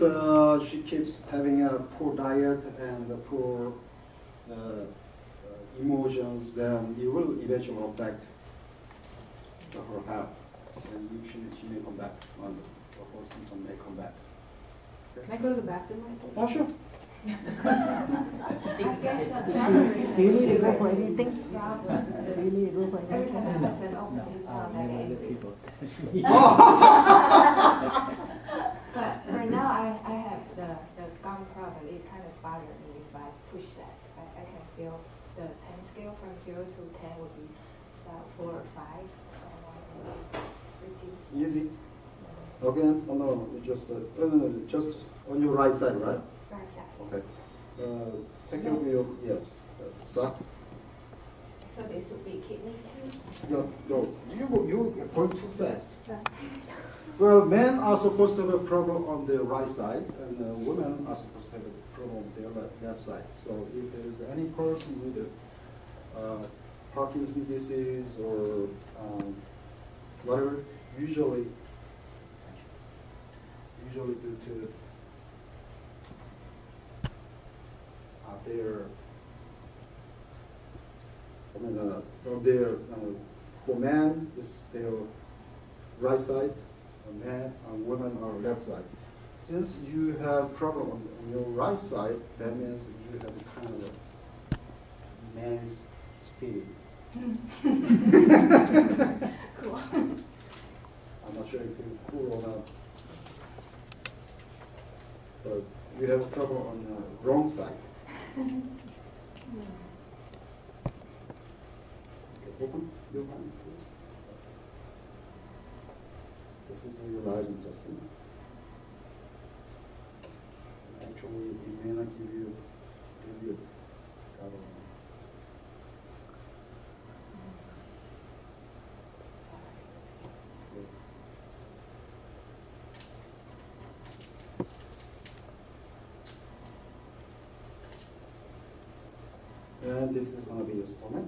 she keeps having a poor diet and a poor emotions, then it will eventually affect her health, and she may come back. The whole symptom may come back. Can I go to the bathroom right quick? Oh, sure. I guess that's Do you need to go for anything? problem Do you need to go for every time anything? my husband opens his mouth, I get angry. But for now, I have the gum problem. It kind of bothers me if I push that. I can feel the 10 scale from 0 to 10 would be about 4 or 5. So I can reduce. Easy. Again, oh no, no, just on your right side, right? Right side. Okay. Take care of your, yes, suck. So they should be kidney too? No, you're going too fast. Well, men are supposed to have a problem on the right side, and women are supposed to have a problem on their left side. So if there is any person with Parkinson's disease or whatever, usually due to for men, it's their right side, women are left side. Since you have problem on your right side, that means you have a kind of a man's spirit. Cool. I'm not sure if you're cool or not. But you have a problem on the wrong side. Okay, open your hand, please. This is your rising testing. Actually, it may not give you cover. And this is going to be your stomach.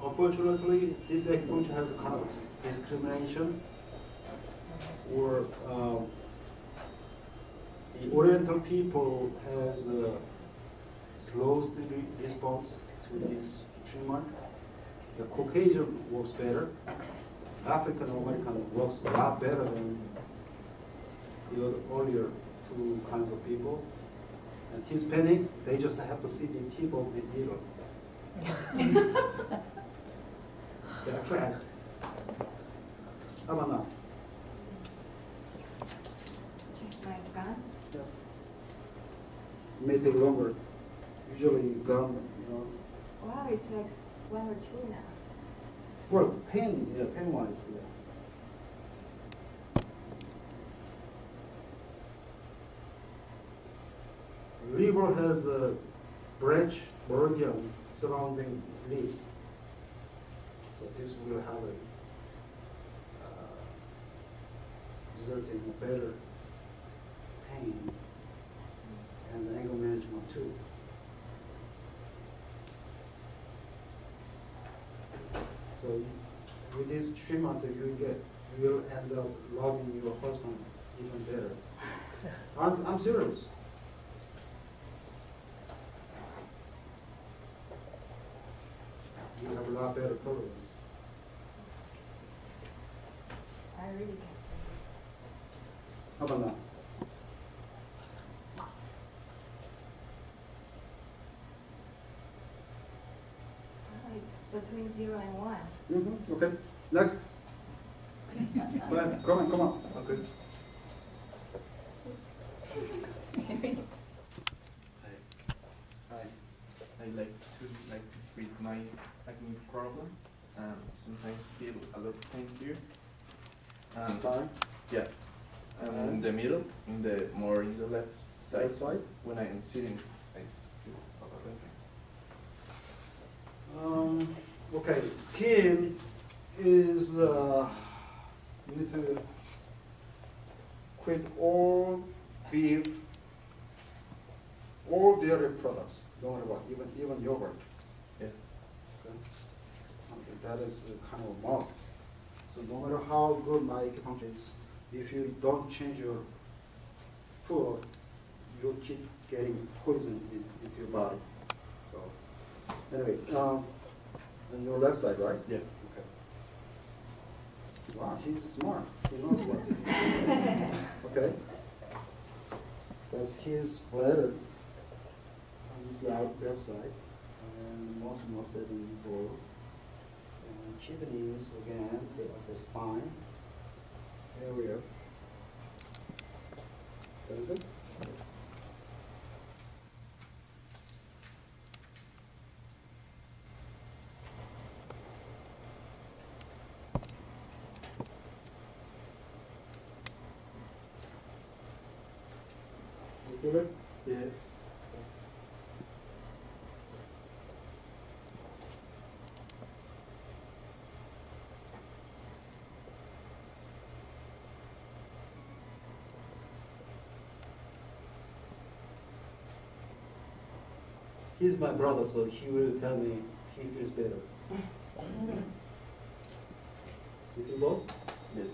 Unfortunately, this acupuncture has a kind of discrimination, or the Oriental people has a slow steady response to this treatment. The Caucasian works better. African American works a lot better than the earlier two kinds of people. And Hispanic, they just have to see the tip of the needle. They're fast. How about now? Check my gun. Yeah. It may take longer. Usually gun, Wow, it's like 1 or 2 now. Well, pen-wise, yeah. Liver has a branch meridian surrounding leaves. So this will have a result in a better pain and anger management too. So with this treatment you will end up loving your husband even better. I'm serious. You have a lot better tolerance. I really can't do this. How about now? Oh, it's between 0 and 1. Mm-hmm. Okay. Next. Well, come on. Okay. Hi. I like to treat my acne problem. Sometimes feel a lot of pain here. Fine. Yeah. In the middle, in the left side. Left side? When I am sitting, I feel a lot of pain. Okay. Skin is you need to quit all beef, all dairy products. Don't worry about it, even yogurt. Yeah. Okay? Okay, that is kind of a must. So no matter how good my acupuncture is, if you don't change your food, you keep getting poison into your body. So anyway, on your left side, right? Yeah. Okay. Wow, he's smart. He knows what. Okay. That's his bladder on his left side, and most of the door. And kidneys again, the spine area. That is it. You feel it? Yeah. He's my brother, so he will tell me he feels better. You feel both? Yes.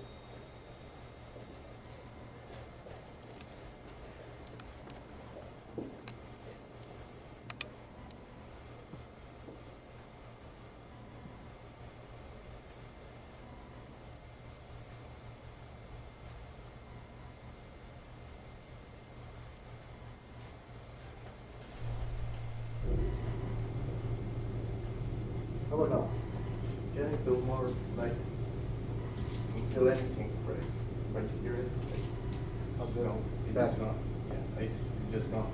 How about now? Can I feel more like feel anything right here? Like, How's no, it? it's Back. not. Yeah, it's just not.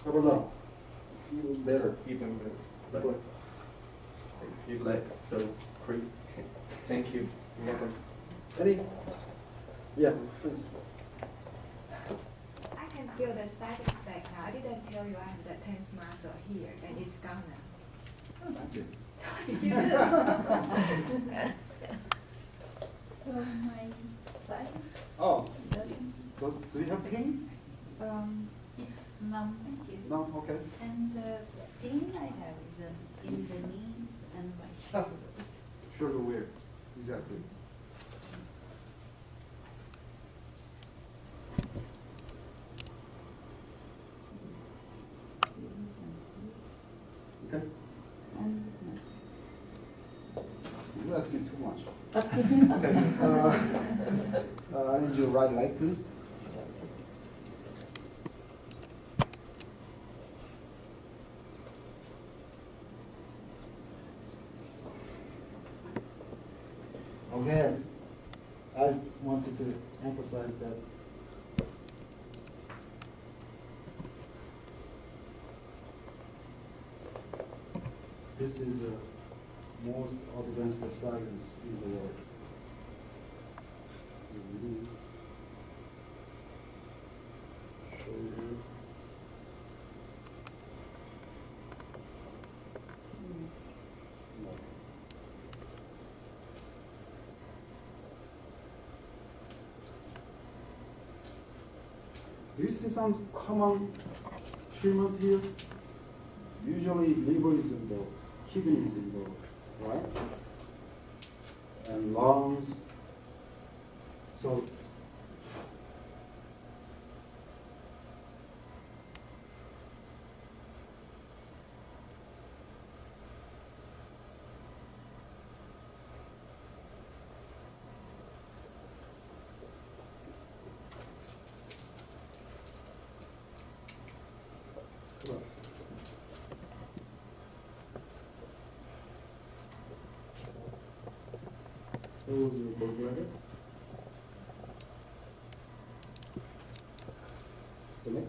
How about now? Even better. Even better. Like, I feel like so free. Thank you. You're welcome. Any? Yeah, please. I can feel the side effect now. I didn't tell you I have the tense muscle here, and it's gone now. Oh, thank you. Did you? So my side Oh, doesn't, do you have pain? it's numb, thank you. No, okay. And the pain I have is in the knees and my shoulder. Shoulder where? Exactly. Okay. And You're asking too much. Okay. I need your right leg, please. Okay. I wanted to emphasize that this is the most advanced science in the world. Mhm. Shoulder. No. Do you see some common treatment here? Usually liver is involved, kidney is involved, right? And lungs. So come on. Close your gallbladder. Stomach.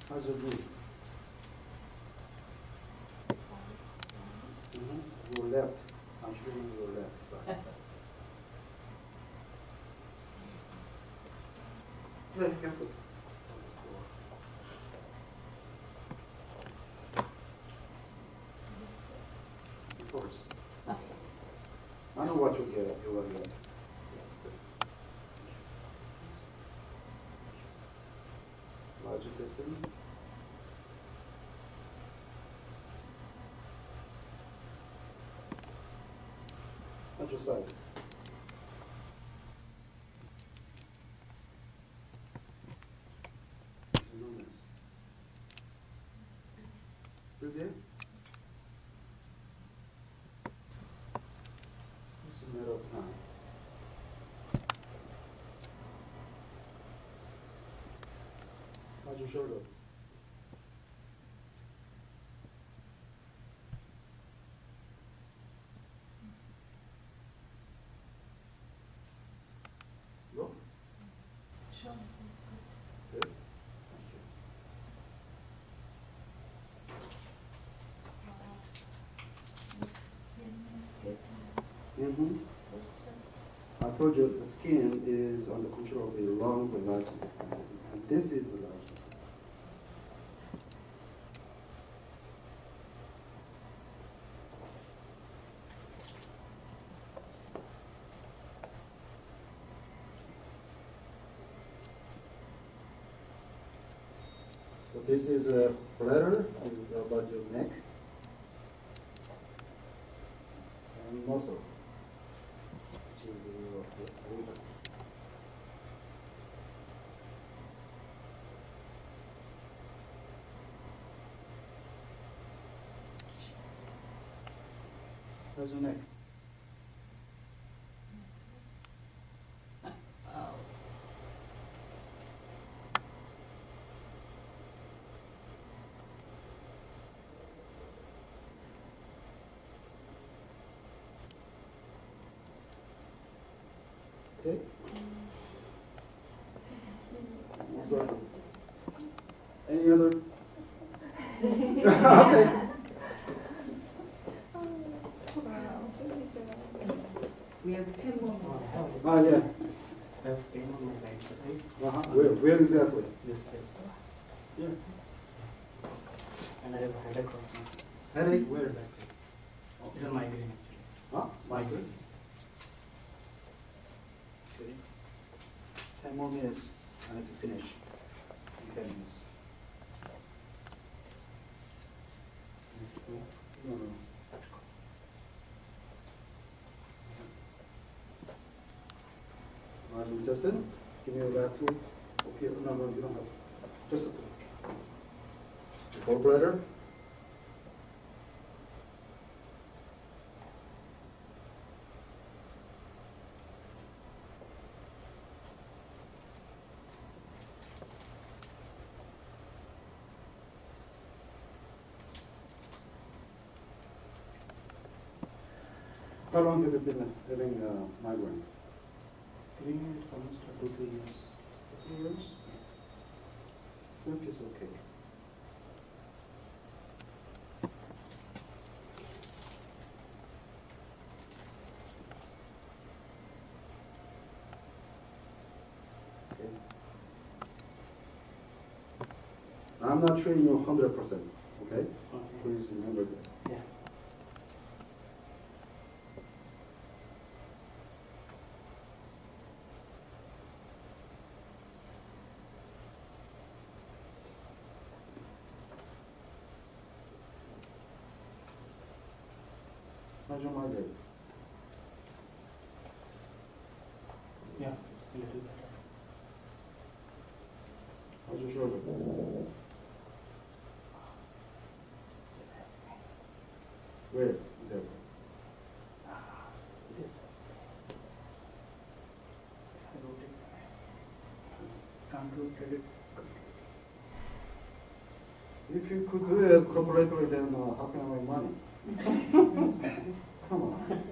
How's your knee? Your left. I'm feeling your left side. Yeah, you can put. Of course. I know what you get. You will get. Large intestine. At your side. Still there? It's a matter of time. How's your shoulder? Go. Sure. Good. Thank you. Mm-hmm. I told you the skin is under control of the lungs and large intestine, and this is the large intestine. So this is a bladder, is about your neck and muscle, which is your liver. How's your neck? Okay. Most welcome. Any other? Okay. We have 10 more minutes. Ah, yeah. I have pain on my right side. Uh-huh. Where exactly? This place. Yeah. And I have headache also. Headache? Where? Back side. It's a migraine actually. Huh? Migraine? Okay. 10 more minutes. I need to finish in 10 minutes. No, no. Large intestine. Give me a left foot. Okay. No, no, you don't have. Just a foot. Gallbladder. How long have you been having migraine? 3 years, almost 2 to 3 years. 3 years? Sleep is okay. Okay. I'm not treating you 100%, okay? Okay. Please remember that. Yeah. How's your migraine? Yeah, it's a little better. How's your shoulder? Where is that? It is. I wrote it. Can't rotate it. If you could do it corporately, then how can I make money? Come on.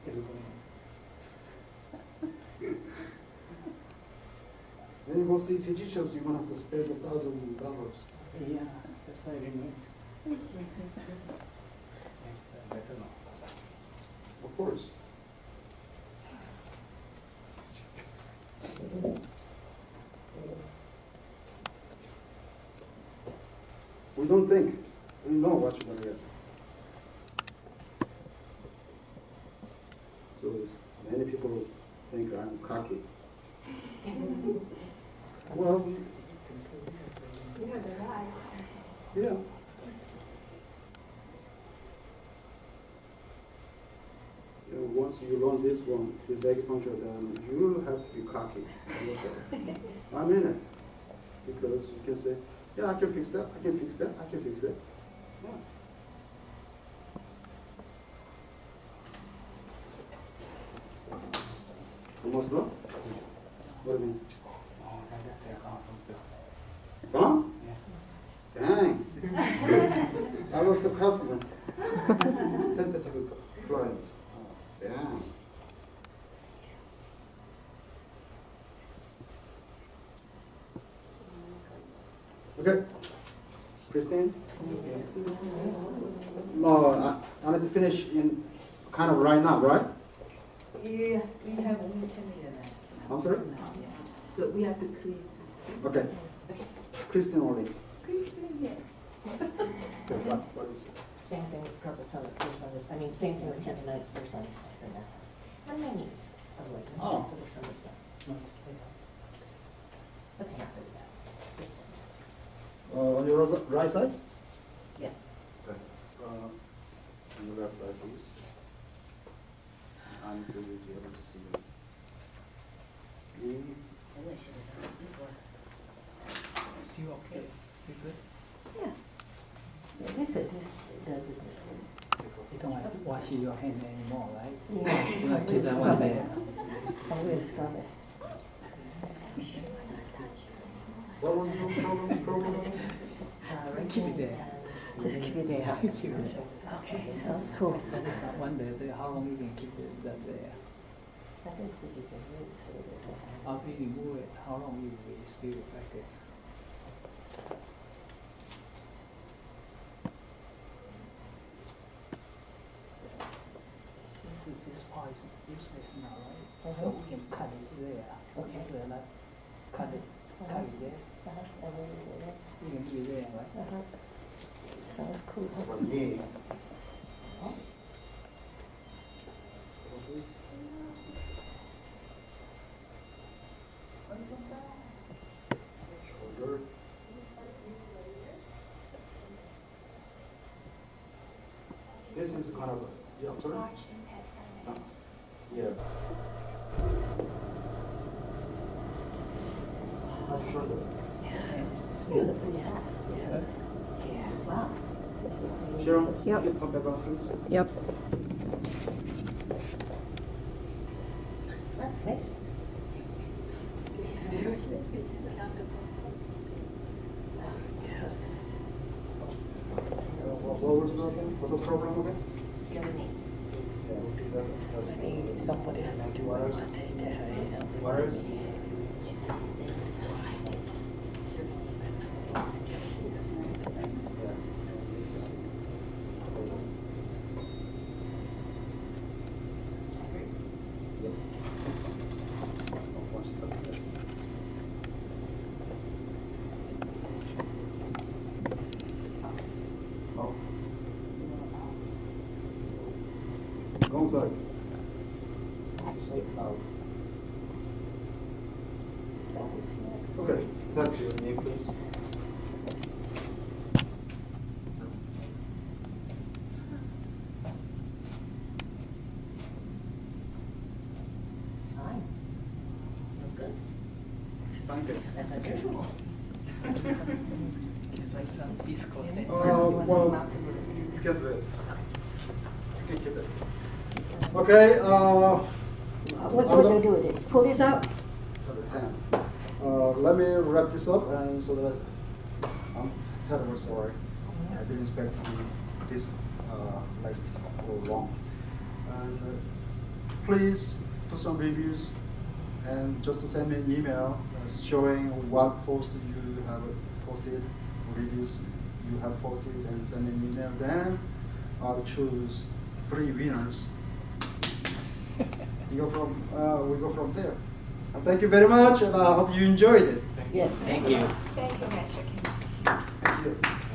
It's going. When you go see physicians, you're gonna have to spend thousands of dollars. Yeah, that's why I didn't know. It's better now. Of course. We don't think. We know what you're gonna get. So many people think I'm cocky. Well, You have the right. yeah. You know, once you learn this acupuncture, then you have to be cocky. I mean it. Because you can say, yeah, I can fix that, I can fix that, I can fix that. Yeah. Almost done? What do you mean? Oh, that's a compliment. Gone? Yeah. Dang. I was the customer. Tentative client. Oh, damn. Okay. Christine? No, I need to finish in kind of right now, right? Yeah, we have only 10 minutes. I'm sorry? So we have to create. Okay. Christine only. Christine, yes. Okay, what is it? Same thing with carpal tunnel, first on this, I mean, same thing with tendonitis, first on this side, and that's on my knees. I'm like, Oh. first on this side. What's happened with that? This is, On your right side? yes. Okay. On your left side, please. I'm going to be able to see you. Maybe I should have done this before. Still okay? Still good? Yeah. Yeah, this does it. You don't want to wash your hand anymore, right? Yeah. You want to keep that one there. I'm going to scrub it. What was your problem? Right Keep it hand there. and- Just keep it there. Keep it there. Okay, sounds cool. One day, how long you can keep it that there? I think this you can move, so it doesn't have. After you remove it, how long you will still effective? Since this part is useless now, right? So we can cut it there. Okay. We'll not cut it there. I really did it. You can do it there, right? Sounds cool. For me. Shoulder. This is kind of, yeah, I'm sorry? Yeah. How's your shoulder? Beautiful, yeah. Yeah. Wow. Cheryl? Yep. Can you come back on, please? Yep. Let's face it. What was the again? What was the problem again? The other knee. Yeah, that's Somebody has to do it. Wires? Go inside. Okay, test your knee, please. usual. Like some discotheque. Well, you can do it. You can keep it. Okay. What do we do with this? Pull this out? Let me wrap this up, and so that I'm terribly sorry. I didn't expect to be this late or long. And please put some reviews, and just send me an email showing what post you have posted, reviews you have posted, and send me an email. Then I'll choose 3 winners. We go from there. And thank you very much, and I hope you enjoyed it. Yes. Thank you. Thank you, Master Kim. Thank you.